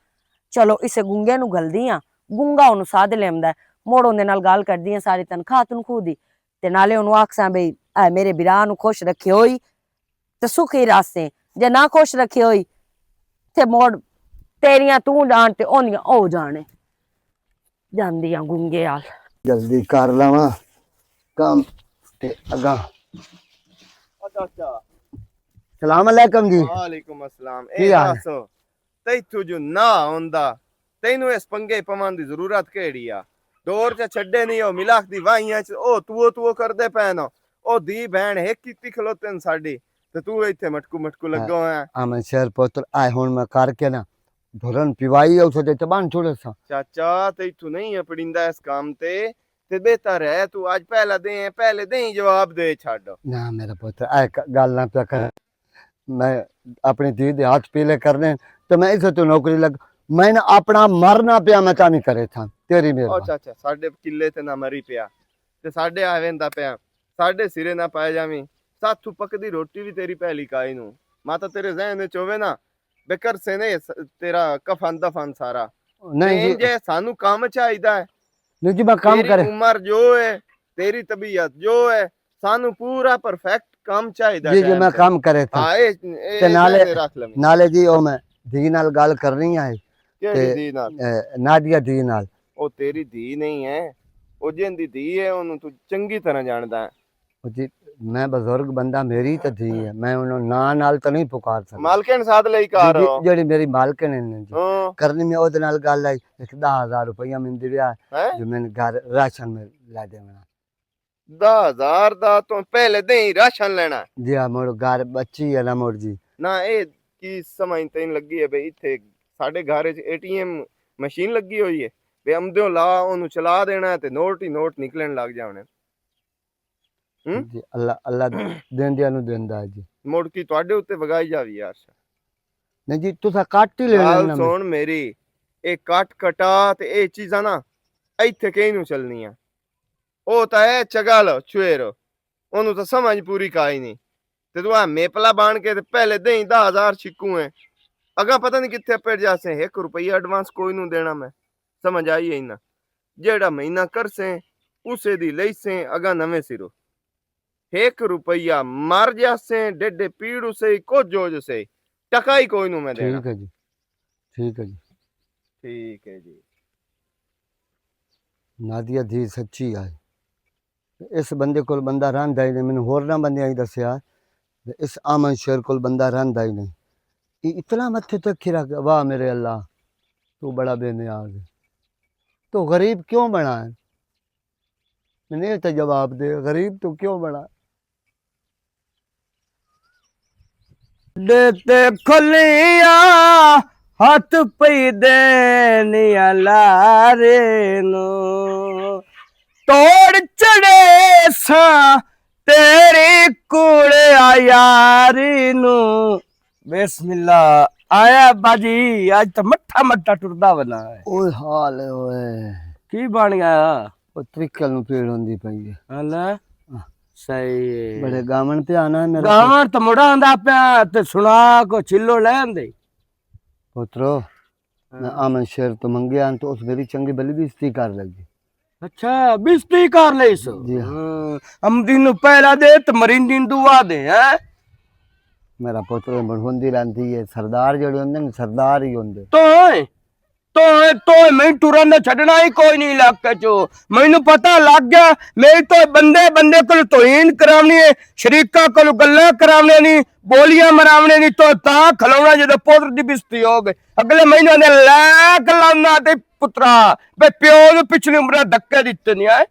ਚਲੋ ਇਸੇ ਗੁੰਗੇ ਨੂੰ ਗਲਦੀ ਆ ਗੁੰਗਾ ਉਹਨੂੰ ਸਾਧ ਲੈਂਦਾ ਮੋੜ ਉਹਦੇ ਨਾਲ ਗੱਲ ਕਰਦੀ ਆ ਸਾਰੀ ਤਨਖਾਹ ਤਨਖੂ ਦੀ ਤੇ ਨਾਲੇ ਉਹਨੂੰ ਆਖਸਾਂ ਬਈ ਐ ਮੇਰੇ ਵਿਰਾਹ ਨੂੰ ਖੁਸ਼ ਰੱਖੇ ਹੋਈ ਤੇ ਸੁਖੀ ਰਾਸੇ ਜੇ ਨਾ ਖੁਸ਼ ਰੱਖੇ ਹੋਈ ਤੇ ਮੋੜ ਤੇਰੀਆਂ ਤੂੰ ਜਾਣ ਤੇ ਉਹਦੀਆਂ ਉਹ ਜਾਣੇ ਜਾਂਦੀਆਂ ਗੁੰਗੇ ਆਲ ਜਲਦੀ ਕਰ ਲਵਾਂ ਕੰਮ ਤੇ ਅਗਾ ਚਾਚਾ सलाम अलैकुम जी। ਵਾਲੇਕੁਮ ਅਸਲਾਮ। ਕੀ ਇਹ ਹਾਲ ਹੈ? ਦੱਸ ਤੈਥੋਂ ਜੋ ਨਾ ਹੁੰਦਾ ਤੈਨੂੰ ਇਸ ਪੰਗੇ ਪਵਾਉਣ ਦੀ ਜ਼ਰੂਰਤ ਕਿਹੜੀ ਆ? ਦੌਰ ਚ ਛੱਡੇ ਨਹੀਂ ਉਹ ਮਿਲਾਖ ਦੀ ਵਾਹੀਆਂ ਚ ਉਹ ਤੂੰ ਕਰਦੇ ਪੈਣ ਉਹ ਦੀ ਭੈਣ ਇੱਕ ਕੀਤੀ ਖਲੋਤੇ ਨੇ ਸਾਡੀ ਤੇ ਤੂੰ ਇੱਥੇ ਮਟਕੂ ਲੱਗੋ ਹੈ। आमन शेर पुत्र आए हुन मैं करके ना धुरन पिवाई उसे ते चबान छोड़े सा। ਚਾਚਾ ਤੈਥੋਂ ਨਹੀਂ ਪੜਿੰਦਾ ਇਸ ਕੰਮ ਤੇ ਬਿਹਤਰ ਹੈ ਤੂੰ ਅੱਜ ਪਹਿਲੇ ਦੇ ਹੀ ਜਵਾਬ ਦੇ ਛੱਡ। ना मेरा पुत्र आए गल ना पे कर। मैं अपनी धी दे हाथ पीले करने तो मैं इसे तो नौकरी लग मैंने अपना मरना पिया मैं नहीं करे था तेरी ਉਹ मेहरबानी। ਚਾਚਾ ਸਾਡੇ ਕਿੱਲੇ ਤੇ ਨਾ ਮਰੀ ਪਿਆ ਤੇ ਸਾਡੇ ਆਵੇਂਦਾ ਪਿਆ ਸਾਡੇ ਸਿਰੇ ਨਾ ਪਾਏ ਜਾਵੀਂ ਸਾਥੂ ਪੱਕਦੀ ਰੋਟੀ ਵੀ ਤੇਰੀ ਪਹਿਲੀ ਕਾਈ ਨੂੰ ਮਾਤਾ ਤੇਰੇ ਜ਼ਹਿਨ ਵਿੱਚ ਹੋਵੇ ਨਾ ਬੇਕਰ ਸੇ ਨੇ ਤੇਰਾ ਕਫਨ ਦਫਨ ਸਾਰਾ नहीं जी ਜੇ ਸਾਨੂੰ ਕੰਮ ਚਾਹੀਦਾ ਹੈ नहीं जी मैं काम तेरी करे उम्र जो है तेरी तबीयत जो है सानू पूरा परफेक्ट काम चाहिए जी जी मैं काम करे था ते नाले रख ले नाले जी ओ मैं धी नाल गल करनी है केड़ी दी नाल नादिया धी नाल ओ तेरी धी नहीं है ओ जिंदी धी है ओनु तू चंगी तरह जानदा है ओ जी मैं बुजुर्ग बंदा मेरी तो धी है मैं उन्हों ना नाल तो नहीं पुकार सकता मालकन साथ लई कार हो जेड़ी मेरी मालकन है ना जी हां करनी में ओदे नाल गल आई 10,000 रुपया मैंने दिया हैं जो मैंने घर राशन में ला देना 10,000 दा तो पहले दे ही राशन लेना जी हाँ मोड़ घर बच्ची है ना मोड़ जी ना ए की समझ तैन लगी है भाई इथे साडे घर च एटीएम मशीन लगी हुई है बे अमदो ला ओनु चला देना है ते नोट ही नोट निकलन लग जाने जी अल्लाह अल्लाह देंदिया नु देंदा है जी ਮੁੜ ਕੀ ਤੁਹਾਡੇ ਉੱਤੇ ਵਗਾਈ ਜਾਵੀ ਯਾਰ नहीं जी तुसा काट ही ले ਗੱਲ लेना ਸੁਣ ਮੇਰੀ ਇਹ ਕੱਟ ਕਟਾ ਤੇ ਇਹ ਚੀਜ਼ਾਂ ਨਾ ਇੱਥੇ ਕਿਹ ਨੂੰ ਚੱਲਣੀਆਂ ਉਹ ਤਾਂ ਹੈ ਚਗਲ ਛੁਏਰ ਉਹਨੂੰ ਤਾਂ ਸਮਝ ਪੂਰੀ ਕਾਈ ਨਹੀਂ ਤੇ ਤੂੰ ਆ ਮੇਪਲਾ ਬਾਣ ਕੇ ਤੇ ਪਹਿਲੇ ਦੇ 10,000 ਛਿੱਕੂ ਹੈ ਅਗਾ ਪਤਾ ਨਹੀਂ ਕਿੱਥੇ ਪੜ ਜਾਸੇ 1 ਰੁਪਈਆ ਐਡਵਾਂਸ ਕੋਈ ਨੂੰ ਦੇਣਾ ਮੈਂ ਸਮਝ ਆਈ ਹੈ ਨਾ ਜਿਹੜਾ ਮਹੀਨਾ ਕਰਸੇ ਉਸੇ ਦੀ ਲਈਸੇ ਅਗਾ ਨਵੇਂ ਸਿਰੋਂ 1 रुपया मर जासे डेडे पीड़ू से को जोज से टका ही कोई नु मैं देना ठीक है जी ठीक है जी ठीक है जी नादिया धी सच्ची है इस बंदे को बंदा रहा ही नहीं मैंने होर ना बंदे ही दसिया इस आमन शेर को बंदा रहा ही नहीं ये इतना मत्थे तक खिरा वाह मेरे अल्लाह तू बड़ा बेनियाज है तो गरीब क्यों बना है मैंने तो जवाब दे गरीब तो क्यों बना देते खुलिया हथ पई देनिया लारे नु तोड़ चढ़े सा तेरी कुड़े यारी नु बिस्मिल्लाह आया बाजी आज तो मट्ठा टुरदा बना है ओए हाल है ओए की बन गया ओ त्रिकल नु पीड़ होंदी पई है हला सही है बड़े गावन पे आना है मेरा गावण तो मुड़ा आंदा पे ते सुना को चिल्लो लेंदे पुत्रो मैं आमन शेर तो मंगे तो उस मेरी चंगी भली बेइज्जती कर लगी अच्छा बिस्ती कर ले सो जी हम दिन पहला दे तो मरिंदी दुआ दे हैं मेरा पुत्र बढ़ोंदी रहती है सरदार जड़े होंदे ने सरदार ही होंदे तो मैं टुरन ने छड़ना ही कोई नहीं इलाके चो मैनू पता लग गया मेरी तो बंदे को तोहीन करावनी है शरीका को गल्ला करावने नहीं बोलियां मरावने नहीं तो ता खलोना जदों पुत्र दी बिस्ती हो गई अगले महीने ने लाख लाना ते पुत्रा बे प्यो नु पिछली उम्र धक्के दिते नहीं आए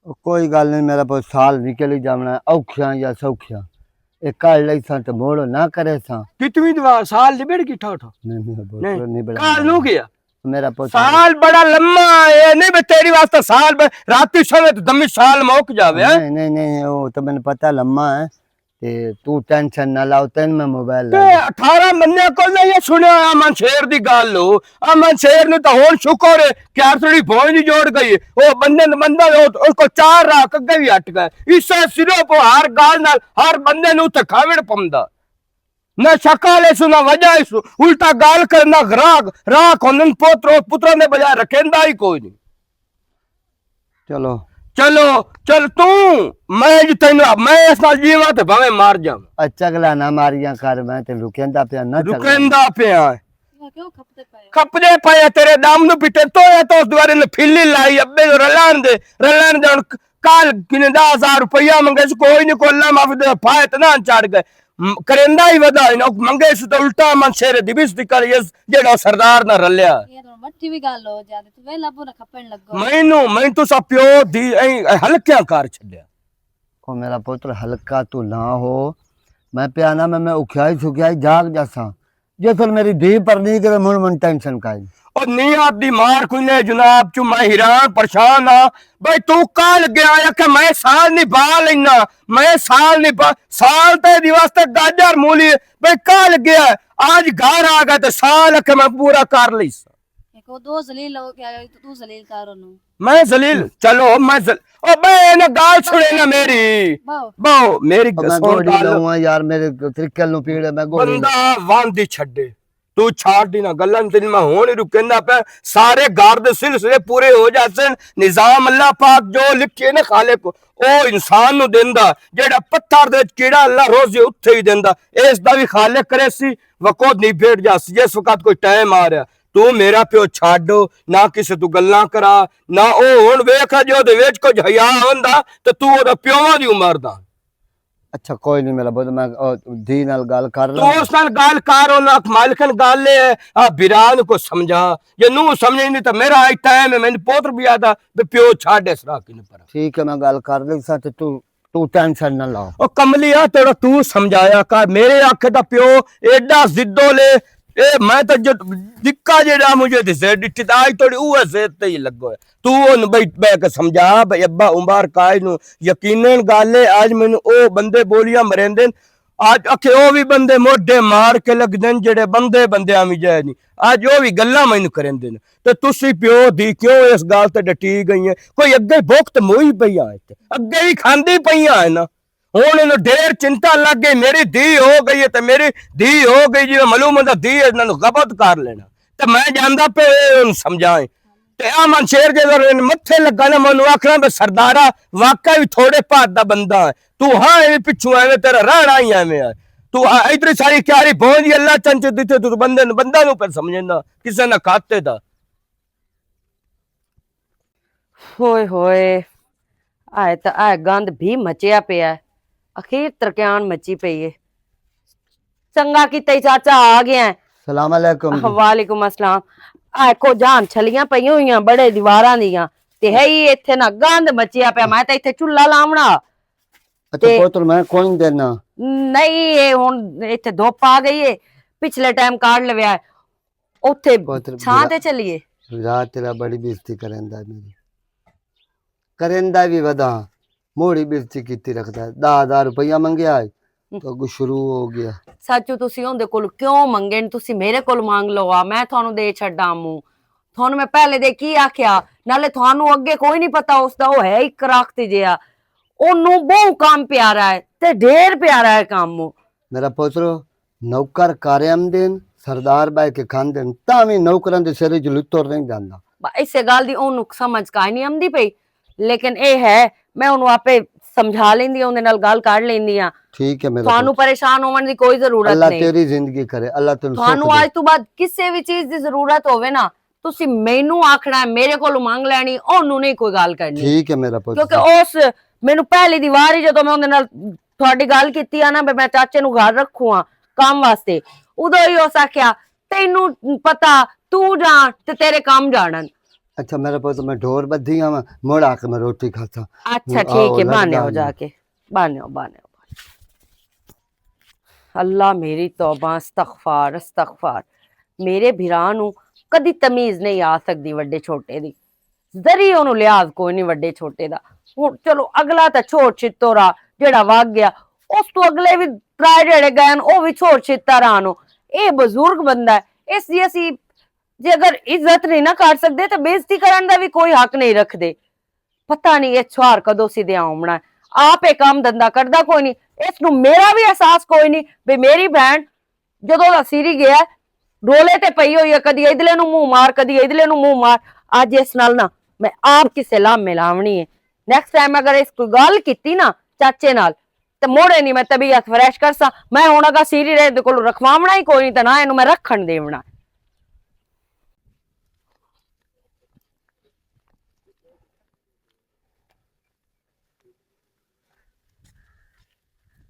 कोई गल नहीं मेरा पुत्र साल निकल ही जावना औखियां या सौखियां एक काल लई सा तो मोड़ो ना करे सा कितनी दवा साल लिबड़ की ठोठो नहीं मेरा पुत्र नहीं बड़ा काल नु गया मेरा पुत्र साल बड़ा लम्मा है नहीं बे तेरी वास्ते साल राती समय तो दमी साल मुक जावे नहीं नहीं नहीं वो तो मैंने पता लम्मा है ते तू टेंशन ना लाओ तेन में मोबाइल ते 18 महीने को नहीं ये सुनिया अमन शेर दी गल लो अमन शेर ने तो होन शुक्र है कि यार थोड़ी भोज जोड़ गई वो बंदे ने बंदा उसको 4 राख के भी हट गए इससे सिरों पर हर गाल नाल हर बंदे ने उते खावड़ पमदा न शकाल सु न वजह सु उल्टा गाल करना राख होंदन पुत्रों ने बजाय रखेंदा ही कोई नहीं चलो चल तू मैं जी तेन मैं इस नाल जीवा ते भावे मार जावां चगला ना मारियां कर मैं ते रुकेंदा पे ना रुकेंदा पिया क्यों खपते पे खपदे पे तेरे दाम नु पिटे तो उस द्वारे ने फिल्ली लाई अब्बे रलान दे काल किने 10,000 रुपया मंगे कोई नहीं कोला माफी दे फायत ना चढ़ गए करेंदा ही वदा ना मंगे सु तो उल्टा मन शेर दी बिस्ती कर जेड़ा सरदार ना रलिया ये तो मट्ठी भी गल हो जाती तू वेला पूरा खपन लगो मैं तो सा प्यो दी हल्कियां कार छड्या को मेरा पुत्र हल्का तू ना हो मैं प्याना में मैं उखियाई सुखियाई जाग जासा जे फिर मेरी धी पर नहीं करे मुन मन टेंशन काई और नियत दी मार कुने जनाब चू मैं हैरान परेशान आ भाई तू कल गया या कि मैं साल नहीं बा लेना मैं साल नहीं बा साल ते दिवस गाजर मूली भाई कल गया आज घर आ गया तो साल के मैं पूरा कर ली एक वो दो जलील हो गया तो तू जलील कर ओनु मैं जलील चलो ओ बे ना गाल सुने ना मेरी बाओ बाओ मेरी मैं सुन गोड़ी गाल लऊंगा यार मेरे त्रिकल नु पीड़ है मैं गोड़ी बंदा वांदी छड्डे तू छाड़ दी ना गल्लन तेन मैं होन ही रुकंदा पे सारे घर दे सिलसिले पूरे हो जाते निजाम अल्लाह पाक जो लिखे ना खालिक ओ इंसान नु देंदा जेड़ा पत्थर दे कीड़ा अल्लाह रोज उत्थे ही देंदा इस दा भी खालिक करे सी वको नहीं बैठ जा जिस वक्त कोई टाइम आ रहा तू मेरा प्यो छाड़ो ना किसे तू गल्लां करा ना ओ हुन वेख जो दे विच कुछ हया हुंदा ते तू ओदा प्योवां दी उमर दा अच्छा कोई नहीं मेरा बहुत मैं धी नाल गल कर तो रहा उस नाल गाल कारो ना मालिकन गाल ले आ बिरान को समझा ये नू समझे नहीं तो मेरा आई टाइम है मैंने पोत्र भी आता बे प्यो छाड़े सरा की पर ठीक है मैं गल कर रही सा तू तू टेंशन ना ला ओ कमलिया तेरा तू समझाया कर मेरे आखे दा प्यो एडा जिद्दो ले ए मैं तो जो दिक्का जेड़ा मुझे दिसे डिठी आज थोड़ी उहे से ते ही लगो है तू ओन बैठ बैठ के समझा भाई अब्बा उमर काज नु यकीनन गाल है आज मैंने ओ बंदे बोलियां मरेंदे आज अखे ओ भी बंदे मोढे मार के लगदे जेड़े बंदे बंदियां भी जाए नहीं आज ओ भी गल्लां मैनू करेंदे ने ते तुसी प्यो दी क्यों इस गल ते डटी गई है कोई अगे भुख ते मोई पई है अगे ही खांदी पईयां है ना हुण इन्हू ढेर चिंता लग गई मेरी धी हो गई है ते मेरी धी हो गई जिवें मालूम होंदा धी इन्हां नू गबत कर लेना ते मैं जांदा पे उन समझाए ते आ मन शेर जे मत्थे लगा ना मैनू आखना बे सरदारा वाकई भी थोड़े भात दा बंदा है तू हाँ एवें पिछू एवें तेरा रहना ही एवें है तू इतनी सारी क्यारी पहुंच अल्लाह चंच दिते तू बंदे बंदा नू पे समझेंदा किसे ना खाते दा होए होए आए तो आए गंद भी मचिया पिया है अखीर तरक्यान मची पई है चंगा की तई चाचा आ गया है सलाम अलैकुम जी। वालेकुम अस्सलाम आए को जान छलियां पई हुई बड़े दीवारां दियां ते है ही इत्थे ना गंद मचिया पिया मैं तो इत्थे चुल्ला लावना अच्छा पुत्र मैं कोई देना नहीं ये हुन इत्थे धुप आ गई है पिछले टाइम काट लव्या है उत्थे पुत्र छां ते चलिए रात तेरा बड़ी बेइज्जती करेंदा मेरी करेंदा भी वदा मोड़ी बेइज्जती कीती रखदा 10,000 रुपया मंगया है तो अगू शुरू हो गया सच्चू तुसी ओंदे कोल क्यों मंगे न तुसी मेरे कोल मांग लो आ मैं थानू दे छड्डा मूं थानू मैं पहले दे की आख्या नाले थानू अगे कोई नहीं पता उसदा ओ है एक राखती जिया ओनू बहु काम प्यारा है ते ढेर प्यारा है काम मेरा पुत्र नौकर कायम देन सरदार बाई के खान देन तावी नौकरां दे सिर च लुत्तर नहीं जांदा इसे गल दी ओनू समझ का नहीं आंदी पई लेकिन ए है मैं ओनू आपे समझा लेंदी ओंदे नाल गल कर लेंदी आ ठीक है मेरा थानू परेशान होवन दी कोई जरूरत अल्लाह नहीं तेरी जिंदगी करे अल्लाह तेनु सुख थानू दे आज तो बाद किसी भी चीज दी जरूरत होवे ना तुसी मैनू आखना है मेरे कोल मांग लैनी ओनू नहीं कोई गल करनी ठीक है मेरा पुत्र क्योंकि उस मैनू पहली दी वार ही जदों मैं ओंदे नाल थोड़ी गल कीती आ ना मैं चाचे नू घर रखू आ काम वास्ते उदो ही उस आख्या तेनू पता तू जान ते तेरे काम जानन अच्छा मेरा पुत्र मैं ढोर बद्धी आवा मोड़ आके मैं रोटी खाता अच्छा आओ, ठीक है लग बाने हो जाने। जाके बाने हो अल्लाह मेरी तौबा इस्तगफार इस्तगफार मेरे भिरा नू कदी तमीज नहीं आ सकदी वड्डे छोटे दी जरी ओनू लिहाज कोई नहीं वड्डे छोटे दा हुण चलो अगला तां छोट छित्तोरा जेड़ा वग गया उस तो अगले भी त्राए जेड़े गए ओ भी छोट छित्ता रानो ए बुजुर्ग बंदा है इस दी असी जे अगर इज्जत नहीं ना कर सकदे तो बेइज्जती करन दा भी कोई हक नहीं रखदे पता नहीं ये छुआर कदों सिद्धे आउणा है आप एक काम धंधा करदा कोई नहीं इसनू मेरा भी एहसास कोई नहीं भी मेरी बहन जदों दा सीरी गया रोले ते पई हुई है कदी इधले नू मुंह मार कदी इधले नू मुंह मार अज इस नाल ना मैं आप किसे लाम मिलावनी है नेक्स्ट टाइम अगर इस कोई गल कीती ना चाचे नाल ते मोड़े नहीं मैं तबीयत फ्रेश करसा मैं हुण अगर सीरी रे दे कोल रखवावना ही कोई नहीं ते ना इनू मैं रखण देवना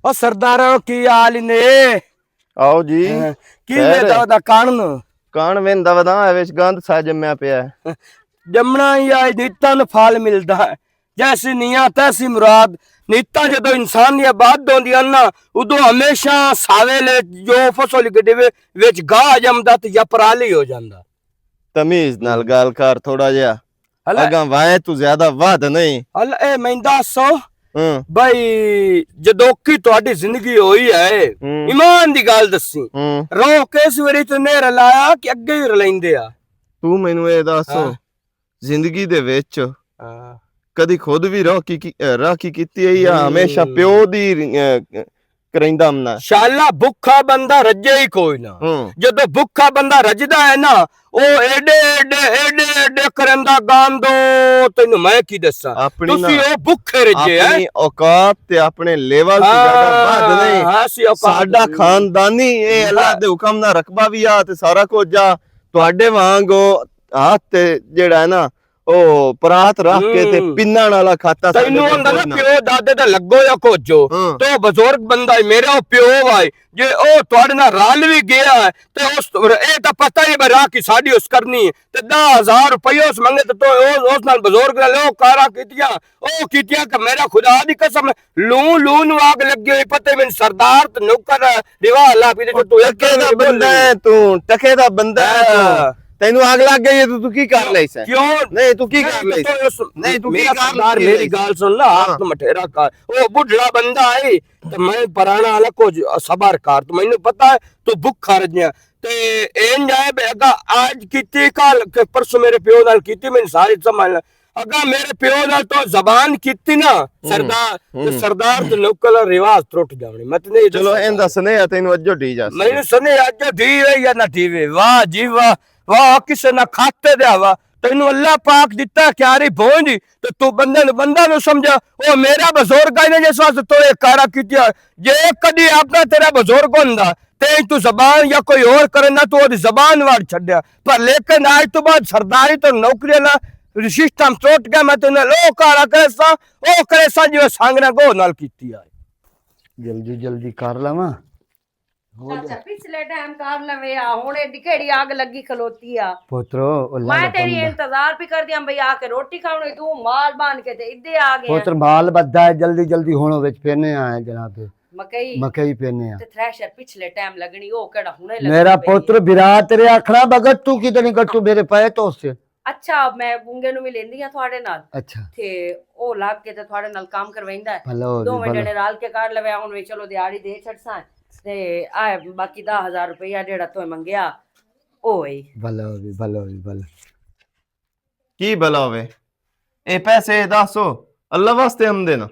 ਉਹ ਸਰਦਾਰਾਂ ਕੀ ਹਾਲ ਨੇ ਆਓ ਜੀ ਕੀ ਵੇਦਾ ਉਹਦਾ ਕਾਰਨ ਕਾਣ ਵੇਂਦਾ ਵਦਾ ਵਿੱਚ ਗੰਦ ਸਾ ਜੰਮਿਆ ਪਿਆ ਹੈ। ਜੰਮਣਾ ਹੀ ਆਏ ਨੀਤਾਂ ਨੂੰ ਫਲ ਮਿਲਦਾ ਹੈ ਜੈਸੀ ਨੀਅਤ ਤੈਸੀ ਮੁਰਾਦ ਨੀਤਾਂ ਜਦੋਂ ਇਨਸਾਨ ਦੀਆਂ ਬਾਤ ਹੁੰਦੀਆਂ ਨਾ ਉਦੋਂ ਹਮੇਸ਼ਾ ਸਾਵੇਲੇ ਜੋ ਫਸਲ ਗੱਡੇ ਵਿੱਚ ਗਾਹ ਜੰਮਦਾ ਤੇ ਜਾਂ ਪਰਾਲੀ ਹੋ ਜਾਂਦਾ। ਤਮੀਜ਼ ਨਾਲ ਗੱਲ ਕਰ ਥੋੜਾ ਜਿਹਾ ਹਲਾ ਅਗਾ ਵਾਏ ਤੂੰ ਜ਼ਿਆਦਾ ਵਾਦ ਨਹੀਂ। ਹਲਾ ਇਹ ਮੈਂ ਦੱਸੋ ਹੂੰ ਬਈ ਜਦੋਂ ਕੀ ਤੁਹਾਡੀ ਜ਼ਿੰਦਗੀ ਹੋਈ ਹੈ ਹੂੰ ਇਮਾਨ ਦੀ ਗੱਲ ਦੱਸੀ ਹੂੰ ਰੋ ਕਿਸ ਵਾਰੀ ਤੇ ਨੇ ਰਲਾਇਆ ਕਿ ਅੱਗੇ ਹੀ ਰਲਾਈਂਦੇ ਆ। ਤੂੰ ਮੈਨੂੰ ਇਹ ਦੱਸ ਹਾਂ। ਜ਼ਿੰਦਗੀ ਦੇ ਵਿੱਚ ਕਦੀ ਖੁਦ ਵੀ ਰਾਖੀ ਕੀਤੀ ਹੈ ਜਾਂ ਹਮੇਸ਼ਾ ਪਿਓ ਦੀ ਕਰਿੰਦਾ ਮਨਾ। ਸ਼ਾਲਾ ਭੁੱਖਾ ਬੰਦਾ ਰੱਜੇ ਹੀ ਕੋਈ ਨਾ। ਹੂੰ ਜਦੋਂ ਭੁੱਖਾ ਬੰਦਾ ਰੱਜਦਾ ਹੈ ਨਾ ਉਹ ਏਡੇ ਕਰਨ ਦਾ ਗਾਂਦੋ ਤੈਨੂੰ ਮੈਂ ਕੀ ਦੱਸਾਂ। ਆਪਣੀ ਤੁਸੀਂ ਉਹ ਭੁੱਖੇ ਰੱਜੇ ਹੈ ਆਪਣੀ ਔਕਾਤ ਤੇ ਆਪਣੇ ਲੈਵਲ ਤੋਂ ਜ਼ਿਆਦਾ ਵੱਧ ਨਹੀਂ। ਹਾਂ ਸੀ ਔਕਾਤ ਸਾਡਾ ਖਾਨਦਾਨੀ ਇਹ ਅੱਲਾਹ ਦੇ ਹੁਕਮ ਦਾ ਰਕਬਾ ਵੀ ਆ ਤੇ ਸਾਰਾ ਕੁਝ ਆ। ਤੁਹਾਡੇ ਵਾਂਗੋ ਹੱਥ ਤੇ ਜਿਹੜਾ ਹੈ ਨਾ ਉਹ ਪਰਾਤ ਰੱਖ ਕੇ ਤੇ ਪਿੰਨਾਂ ਵਾਲਾ ਖਾਤਾ ਤੈਨੂੰ ਹੁੰਦਾ ਨਾ ਪਿਓ ਦਾਦੇ ਦਾ ਲੱਗੋ ਜਾਂ ਕੋਜੋ ਤੇ ਬਜ਼ੁਰਗ ਬੰਦਾ ਮੇਰਾ ਉਹ ਪਿਓ ਵਾਏ ਜੇ ਉਹ ਤੁਹਾਡੇ ਨਾਲ ਰਲ ਵੀ ਗਿਆ ਤੇ ਉਸ ਇਹ ਤਾਂ ਪਤਾ ਹੀ ਬਰਾ ਕਿ ਸਾਡੀ ਉਸ ਕਰਨੀ ਤੇ 10,000 ਰੁਪਏ ਉਸ ਮੰਗੇ ਤੇ ਉਸ ਨਾਲ ਬਜ਼ੁਰਗ ਨਾਲ ਉਹ ਕਾਰਾ ਕੀਤੀਆਂ ਕਿ ਮੇਰਾ ਖੁਦਾ ਦੀ ਕਸਮ ਲੂ ਨੂੰ ਆਗ ਲੱਗੀ ਹੋਈ ਪਤਾ ਮੈਨੂੰ ਸਰਦਾਰ ਤੇ ਨੌਕਰ ਰਿਵਾ ਲਾ ਵੀ ਤੂੰ ਟਕੇ ਦਾ ਬੰਦਾ ਹੈ ਤੂੰ ਟਕੇ ਦਾ ਬੰਦਾ ਹੈ ਤੂੰ। ਤੈਨੂੰ ਆਗ ਲੱਗ ਗਈ ਹੈ ਤੂੰ ਕੀ ਕਰ ਲਈ ਸੈ ਕਿਉਂ ਨਹੀਂ ਤੂੰ ਕੀ ਕਰ ਲਈ ਨਹੀਂ ਤੂੰ ਕੀ ਕਰ ਮੇਰੀ ਗੱਲ ਸੁਣ ਲਾ ਹੱਥ ਮਠੇਰਾ ਕਰ ਉਹ ਬੁੱਢੜਾ ਬੰਦਾ ਹੈ ਤੇ ਮੈਂ ਪੁਰਾਣਾ ਵਾਲਾ ਕੁਝ ਸਬਰ ਕਰ ਤੂੰ ਮੈਨੂੰ ਪਤਾ ਹੈ ਤੂੰ ਭੁੱਖਾ ਰਹਿ ਤੇ ਇਹ ਜਾਏ ਬੇਗਾ ਅੱਜ ਕੀਤੀ ਕੱਲ ਪਰਸੋਂ ਮੇਰੇ ਪਿਓ ਨਾਲ ਕੀਤੀ ਮੈਨੂੰ ਸਾਰੀ ਸਮਝ ਅਗਾ ਮੇਰੇ ਪਿਓ ਨਾਲ ਤੋਂ ਜ਼ਬਾਨ ਕੀਤੀ ਨਾ ਸਰਦਾਰ ਤੇ ਲੋਕਲ ਰਿਵਾਜ ਟੁੱਟ ਜਾਣੇ ਮੈਂ ਤੇ ਚਲੋ ਇਹਦਾ ਸੁਨੇਹਾ ਤੈਨੂੰ ਅੱਜੋ ਢੀ ਜਾ ਮੈਨੂੰ ਸੁਨੇ ਅੱਜ ਢੀ ਰਹੀ ਜਾਂ ਨਾ ਢੀਵੇ ਵਾਹ ਜੀ ਵਾਹ ਕਿਸੇ ਨਾ ਖਾਤੇ ਦੇ ਵਾ ਤੈਨੂੰ ਅੱਲਾਹ ਪਾਕ ਦਿੱਤਾ ਕਿਆਰੀ ਭੋਂਜ ਤੇ ਤੂੰ ਬੰਦਾ ਨੂੰ ਸਮਝਾ ਉਹ ਮੇਰਾ ਬਜ਼ੁਰਗ ਹੈ ਜਿਸ ਵਾਸਤੇ ਤੂੰ ਇਹ ਕਾਰਾ ਕੀਤਾ ਜੇ ਕਦੀ ਆਪਣਾ ਤੇਰਾ ਬਜ਼ੁਰਗ ਹੁੰਦਾ ਤੇ ਤੂੰ ਜ਼ਬਾਨ ਜਾਂ ਕੋਈ ਹੋਰ ਕਰਨਾ ਤੂੰ ਉਹਦੀ ਜ਼ਬਾਨ ਵਾੜ ਛੱਡਿਆ ਪਰ ਲੇਕਿਨ ਅੱਜ ਤੋਂ ਬਾਅਦ ਸਰਦਾਰੀ ਤੋਂ ਨੌਕਰੀ ਨਾ ਸਿਸਟਮ ਟੁੱਟ ਗਿਆ ਮੈਂ ਤੈਨੂੰ ਲੋ ਕਾਰਾ ਕਰੇ ਜਿਵੇਂ ਸੰਗਣਾ ਗੋ ਨਾਲ ਕੀਤੀ ਆ ਜਲਦੀ ਕਰ ਲਵਾਂ ਅੱਛਾ ਪਿਛਲੇ ਟਾਈਮ ਕਰ ਲਵੇ ਆ ਹੁਣ ਏਡੀ ਕਿਹੜੀ ਆਗ ਲੱਗੀ ਖਲੋਤੀ ਆ ਪੁੱਤਰੋ ਮੈਂ ਤੇਰੀ ਇੰਤਜ਼ਾਰ ਵੀ ਕਰਦੀ ਆਂ ਬਈ ਆ ਕੇ ਰੋਟੀ ਖਾਣੀ ਤੂੰ ਮਾਲ ਬਾんਕੇ ਤੇ ਇੱਦੇ ਆ ਗਿਆ ਪੁੱਤਰ ਮਾਲ ਬੱਦਾ ਹੈ ਜਲਦੀ ਹੁਣ ਵਿੱਚ ਪੇਨੇ ਆਏ ਜਨਾਬ ਮਕਈ ਪੇਨੇ ਆ ਤੇ ਥ੍ਰੈਸ਼ਰ ਪਿਛਲੇ ਟਾਈਮ ਲੱਗਣੀ ਉਹ ਕਿਹੜਾ ਹੁਣੇ ਲੱਗਣੀ ਮੇਰਾ ਪੁੱਤਰ ਵਿਰਾਟ ਤੇਰੇ ਆਖਣਾ ਬਗਤ ਤੂੰ ਕਿਤੇ ਨਹੀਂ ਗੱਟੂ ਮੇਰੇ ਪਏ ਤੋਂ ਉਸੇ ਅੱਛਾ ਮੈਂ ਗੁੰਗੇ ਨੂੰ ਵੀ ਲੈਂਦੀ ਆ ਤੁਹਾਡੇ ਨਾਲ ਅੱਛਾ ਤੇ ਉਹ ਲੱਗ ਕੇ ਤੇ ਤੁਹਾਡੇ ਨਾਲ ਕੰਮ ਕਰਵਾయింਦਾ ਹੈ ਭਲੋ ਦੋਵੇਂ ਜਣੇ ਰਲ ਕੇ ਕਰ ਲਵੇ ਹੁਣ ਵੀ ਚਲੋ ਦਿਹਾੜੀ ਦੇ ਛੱਡਸਾਂ ਤੇ ਆ ਬਾਕੀ 10,000 ਰੁਪਇਆ ਜਿਹੜਾ ਤੂੰ ਮੰਗਿਆ ਉਹ ਹੀ ਭਲੋ ਕੀ ਭਲਾ ਹੋਵੇ ਇਹ ਪੈਸੇ ਦੱਸੋ ਅੱਲਾਹ ਵਾਸਤੇ ਆਮਦੇ ਨਾ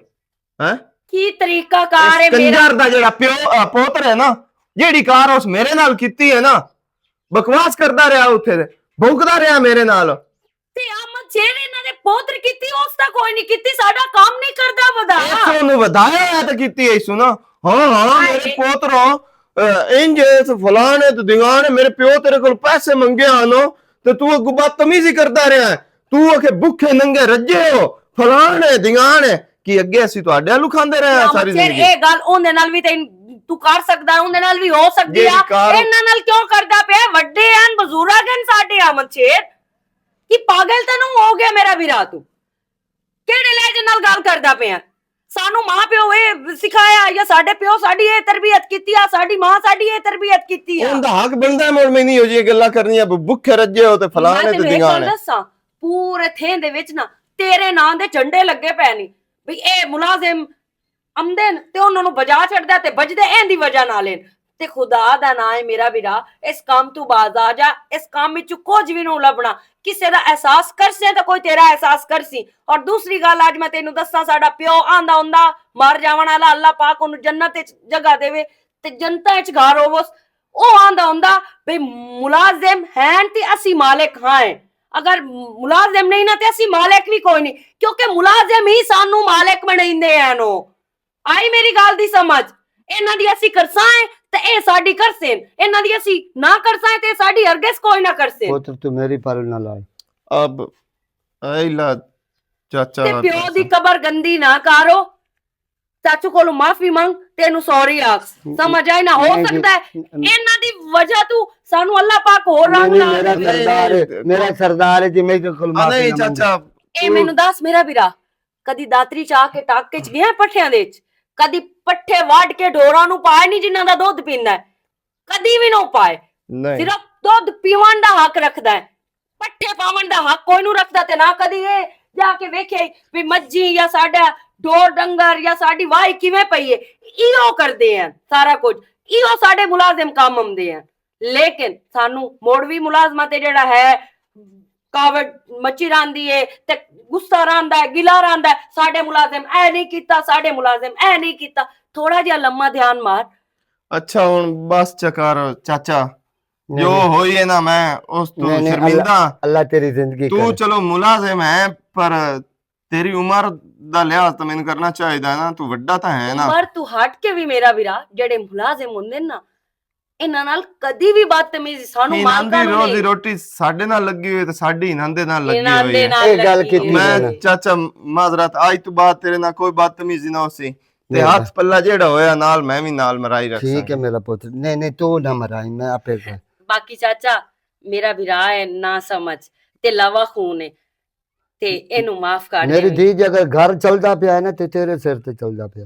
ਹੈ ਕੀ ਤਰੀਕਾ ਕਾਰ ਹੈ ਮੇਰਾ ਕੰਜਰ ਦਾ ਜਿਹੜਾ ਪਿਓ ਪੋਤਰ ਹੈ ਨਾ ਜਿਹੜੀ ਕਾਰ ਉਸ ਮੇਰੇ ਨਾਲ ਕੀਤੀ ਹੈ ਨਾ ਬਕਵਾਸ ਕਰਦਾ ਰਿਹਾ ਉੱਥੇ ਭੌਂਕਦਾ ਰਿਹਾ ਮੇਰੇ ਨਾਲ ਤੇ ਅਮਨ ਜਿਹੜੇ ਇਹਨਾਂ ਨੇ ਪੋਤਰ ਕੀਤੀ ਉਸ ਦਾ ਕੋਈ ਨਹੀਂ ਕੀਤੀ ਸਾਡਾ ਕੰਮ ਨਹੀਂ ਕਰਦਾ ਵਧਾ ਉਹਨੂੰ ਵਧਾਇਆ ਹੈ ਤਾਂ ਕੀਤੀ ਐ ਸੁਣਾ ਹਾਂ ਮੇਰੇ ਪੋਤਰੋ ਇੰਜ ਫਲਾਣੇ ਤੇ ਦਿਗਾਣੇ ਮੇਰੇ ਪਿਓ ਤੇਰੇ ਕੋਲ ਪੈਸੇ ਮੰਗੇ ਆਨੋ ਤੇ ਤੂੰ ਅੱਗੋਂ ਬਦਤਮੀਜ਼ੀ ਕਰਦਾ ਰਿਹਾ ਤੂੰ ਆਖੇ ਭੁੱਖੇ ਨੰਗੇ ਰੱਜੇ ਹੋ ਫਲਾਣੇ ਦਿਗਾਣੇ ਕੀ ਅੱਗੇ ਅਸੀਂ ਤੁਹਾਡੇ ਵੱਲੋਂ ਖਾਂਦੇ ਰਹੇ ਸਾਰੀ ਜ਼ਿੰਦਗੀ ਇਹ ਗੱਲ ਉਹਦੇ ਨਾਲ ਵੀ ਤੂੰ ਕਰ ਸਕਦਾ ਉਹਦੇ ਨਾਲ ਵੀ ਹੋ ਸਕਦੀ ਆ ਇਹਨਾਂ ਨਾਲ ਕਿਉਂ ਕਰਦਾ ਪਿਆ ਵੱਡੇ ਹਨ ਬਜ਼ੁਰਗ ਹਨ ਸਾਡੇ ਅਮਨ ਸ਼ੇਰ ਕੀ ਪਾਗਲ ਤੈਨੂੰ ਹੋ ਗਿਆ ਮੇਰਾ ਵੀਰਾ ਤੂੰ ਕਿਹੜੇ ਲਹਿਜੇ ਨਾਲ ਗੱਲ ਕਰਦਾ ਪਿਆ ਸਾਨੂੰ ਮਾਂ ਪਿਓ ਇਹ ਸਿਖਾਇਆ ਜਾਂ ਸਾਡੇ ਪਿਓ ਸਾਡੀ ਇਹ ਤਰਬੀਅਤ ਕੀਤੀ ਆ ਸਾਡੀ ਮਾਂ ਸਾਡੀ ਇਹ ਤਰਬੀਅਤ ਕੀਤੀ ਆ ਉਹਦਾ ਹੱਕ ਬਣਦਾ ਮੋੜ ਮੈਂ ਨਹੀਂ ਹੋ ਜੀ ਗੱਲਾਂ ਕਰਨੀਆਂ ਭੁੱਖੇ ਰੱਜੇ ਹੋ ਤੇ ਫਲਾਣੇ ਤੇ ਦਿਗਾਣੇ ਦੱਸਾਂ ਪੂਰੇ ਥੇਂ ਦੇ ਵਿੱਚ ਨਾ ਤੇਰੇ ਨਾਂ ਦੇ ਝੰਡੇ ਲੱਗੇ ਪਏ ਨਹੀਂ ਵੀ ਇਹ ਮੁਲਾਜ਼ਮ ਆਮਦੇ ਤੇ ਉਹਨਾਂ ਨੂੰ ਬਜਾ ਛੱਡਦਾ ਤੇ ਵੱਜਦੇ ਇਹਦੀ ਵਜ੍ਹਾ ਨਾਲ ਤੇ ਖੁਦਾ ਦਾ ਨਾਂ ਹੈ ਮੇਰਾ ਵੀਰਾ ਇਸ ਕੰਮ ਤੋਂ ਬਾਜ਼ ਆ ਜਾ ਇਸ ਕੰਮ ਵਿੱਚ ਕੁਝ ਵੀ ਨੂੰ ਲੱਭਣਾ ਕਿਸੇ ਦਾ ਅਹਿਸਾਸ ਕਰਸੇ ਤਾਂ ਕੋਈ ਤੇਰਾ ਅਹਿਸਾਸ ਕਰਸੀ ਔਰ ਦੂਸਰੀ ਗੱਲ ਅੱਜ ਮੈਂ ਤੈਨੂੰ ਦੱਸਾਂ ਸਾਡਾ ਪਿਓ ਆਂਦਾ ਹੁੰਦਾ ਮਰ ਜਾਵਣ ਵਾਲਾ ਅੱਲਾਹ ਪਾਕ ਉਹਨੂੰ ਜੰਨਤ ਵਿੱਚ ਜਗ੍ਹਾ ਦੇਵੇ ਤੇ ਜਨਤਾ ਵਿੱਚ ਘਰ ਹੋਵਸ ਉਹ ਆਂਦਾ ਹੁੰਦਾ ਬਈ ਮੁਲਾਜ਼ਮ हैं ਤੇ ਅਸੀਂ ਮਾਲਿਕ ਹਾਂ ਅਗਰ ਮੁਲਾਜ਼ਮ ਨਹੀਂ ਨਾ ਤੇ ਅਸੀਂ ਮਾਲਿਕ ਵੀ ਕੋਈ ਨਹੀਂ ਕਿਉਂਕਿ ਮੁਲਾਜ਼ਮ ਹੀ ਸਾਨੂੰ ਮਾਲਿਕ ਬਣਾਉਂਦੇ ਹਨ ਆਈ ਮੇਰੀ ਗੱਲ ਦੀ ਸਮਝ ਇਹਨਾਂ ਦੀ ਅਸੀਂ ਕਰਸਾਂ ਤੇ ਇਹ ਸਾਡੀ ਕਰਸੇ ਇਹਨਾਂ ਦੀ ਅਸੀਂ ਨਾ ਕਰਸਾਂ ਤੇ ਸਾਡੀ ਹਰਗਿਜ਼ ਕੋਈ ਨਾ ਕਰਸੇ ਪੁੱਤਰ ਤੂੰ ਮੇਰੀ ਪਰ ਨਾ ਲਾਈ ਅਬ ਆਇਲਾ ਚਾਚਾ ਤੇ ਪਿਓ ਦੀ ਕਬਰ ਗੰਦੀ ਨਾ ਕਰੋ ਚਾਚੂ ਕੋਲੋਂ ਮਾਫੀ ਮੰਗ ਤੈਨੂੰ ਸੌਰੀ ਆਖ ਸਮਝ ਆਈ ਨਾ ਹੋ ਨਹੀਂ ਜੀ, ਸਕਦਾ ਹੈ ਇਹਨਾਂ ਦੀ ਵਜ੍ਹਾ ਤੂੰ ਸਾਨੂੰ ਅੱਲਾਹ ਪਾਕ ਹੋਰ ਰੰਗ नहीं, ਲਾ मेरा ਦੇ। सरदार है, मेरा सरदार है जी, मैं तो कुल माफी ਨਹੀਂ ना मांगू। ਚਾਚਾ ਇਹ ਮੈਨੂੰ ਦੱਸ ਮੇਰਾ ਵੀਰਾ ਕਦੀ ਦਾਤਰੀ ਚਾਹ ਕੇ ਟਾਕੇ ਚ ਗਿਆ ਪੱਠਿਆਂ ਦੇ ਚ ਕਦੀ ਪੱਠੇ ਵਾੜ ਕੇ ਢੋਰਾਂ ਨੂੰ ਪਾਏ ਨਹੀਂ ਜਿਨ੍ਹਾਂ ਦਾ ਦੁੱਧ ਪੀਂਦਾ ਹੈ ਕਦੀ ਵੀ ਨਾ ਪਾਏ ਨਹੀਂ ਸਿਰਫ ਦੁੱਧ ਪੀਵਣ ਦਾ ਹੱਕ ਰੱਖਦਾ ਹੈ ਪੱਠੇ ਪਾਵਣ ਦਾ ਹੱਕ ਕੋਈ ਨੂੰ ਰੱਖਦਾ ਤੇ ਨਾ ਕਦੀ ਇਹ ਜਾ ਕੇ ਵੇਖੇ ਵੀ ਮੱਝੀ ਜਾਂ ਸਾਡਾ ਢੋਰ ਡੰਗਰ ਜਾਂ ਸਾਡੀ ਵਾਹੀ ਕਿਵੇਂ ਪਈ ਹੈ ਇਹੋ ਕਰਦੇ ਆ ਸਾਰਾ ਕੁਝ ਇਹੋ ਸਾਡੇ ਮੁਲਾਜ਼ਮ ਕੰਮ ਆਉਂਦੇ ਆ ਲੇਕਿਨ ਸਾਨੂੰ ਮੋੜਵੀ ਮੁਲਾਜ਼ਮਾਂ ਤੇ ਜਿਹੜਾ ਹੈ ਕਾਵੜ ਮੱਚੀ ਰਾਂਦੀ ਏ ਤੇ ਗੁੱਸਾ ਰਾਂਦਾ ਹੈ ਗਿਲਾ ਰਾਂਦਾ ਹੈ ਸਾਡੇ ਮੁਲਾਜ਼ਮ ਐ ਨਹੀਂ ਕੀਤਾ ਸਾਡੇ ਮੁਲਾਜ਼ਮ ਐ ਨਹੀਂ ਕੀਤਾ ਥੋੜਾ ਜਿਹਾ ਲੰਮਾ ਧਿਆਨ ਮਾਰ ਅੱਛਾ ਹੁਣ ਬਸ ਚੱਕਰ ਚਾਚਾ नहीं, ਜੋ नहीं, ਹੋਈ ਹੈ ਨਾ ਮੈਂ ਉਸ ਤੋਂ नहीं, नहीं, ਸ਼ਰਮਿੰਦਾ अल्लाह तेरी जिंदगी ਤੂੰ करे। ਚਲੋ ਮੁਲਾਜ਼ਮ ਹੈ ਪਰ ਤੇਰੀ ਉਮਰ ਦਾ ਲਿਹਾਜ਼ ਤਾਂ ਮੈਨੂੰ ਕਰਨਾ ਚਾਹੀਦਾ ਹੈ ਨਾ ਤੂੰ ਵੱਡਾ ਤਾਂ ਹੈ ਨਾ ਪਰ ਤੂੰ ਹਟ ਕੇ ਵੀ ਮੇਰਾ ਵੀਰਾ ਜਿਹੜੇ ਮੁਲਾਜ਼ਮ ਹੁੰਦੇ ਨੇ ਨਾ ਇਹਨਾਂ ਨਾਲ ਕਦੀ ਵੀ ਬਦਤਮੀਜ਼ੀ ਸਾਨੂੰ ਇਹਨਾਂ ਮਾਲਕਾਂ ਦੀ ਨੂੰ ਰੋਜ਼ੀ ਨਹੀਂ ਰੋਟੀ ਸਾਡੇ ਨਾਲ ਲੱਗੀ ਹੋਈ ਤੇ ਸਾਡੀ ਇਹਨਾਂ ਦੇ ਨਾਲ ਲੱਗੀ ਇਹਨਾਂ ਹੋਈ ਦੇ ਹੈ ਨਾਲ ਇਹ ਗੱਲ ਲੱਗੀ ਕੀਤੀ ਹੋਈ ਮੈਂ ਹੈ। मैंने। ਚਾਚਾ ਮਾਜ਼ਰਤ ਅੱਜ ਤੋਂ ਬਾਅਦ ਤੇਰੇ ਨਾਲ ਕੋਈ ਬਦਤਮੀਜ਼ੀ ਨਾ ਹੋਸੀ ਤੇ नहीं, ਹੱਥ ਪੱਲਾ ਜਿਹੜਾ ਹੋਇਆ ਨਾਲ ਮੈਂ ਵੀ ਨਾਲ ਮਰਾਈ ਰੱਖ ठीक है मेरा पुत्र, नहीं नहीं तू ना मराई, मैं आपे कर। ਬਾਕੀ ਚਾਚਾ ਮੇਰਾ ਵੀਰਾ ਹੈ ਨਾ ਸਮਝ ਤੇ ਲਵਾ ਖੂਨ ਹੈ ਤੇ ਇਹਨੂੰ ਮਾਫ ਕਰ मेरी ਦੇ धी अगर घर चलता पिया है ना तो तेरे सिर ते चलता पिया।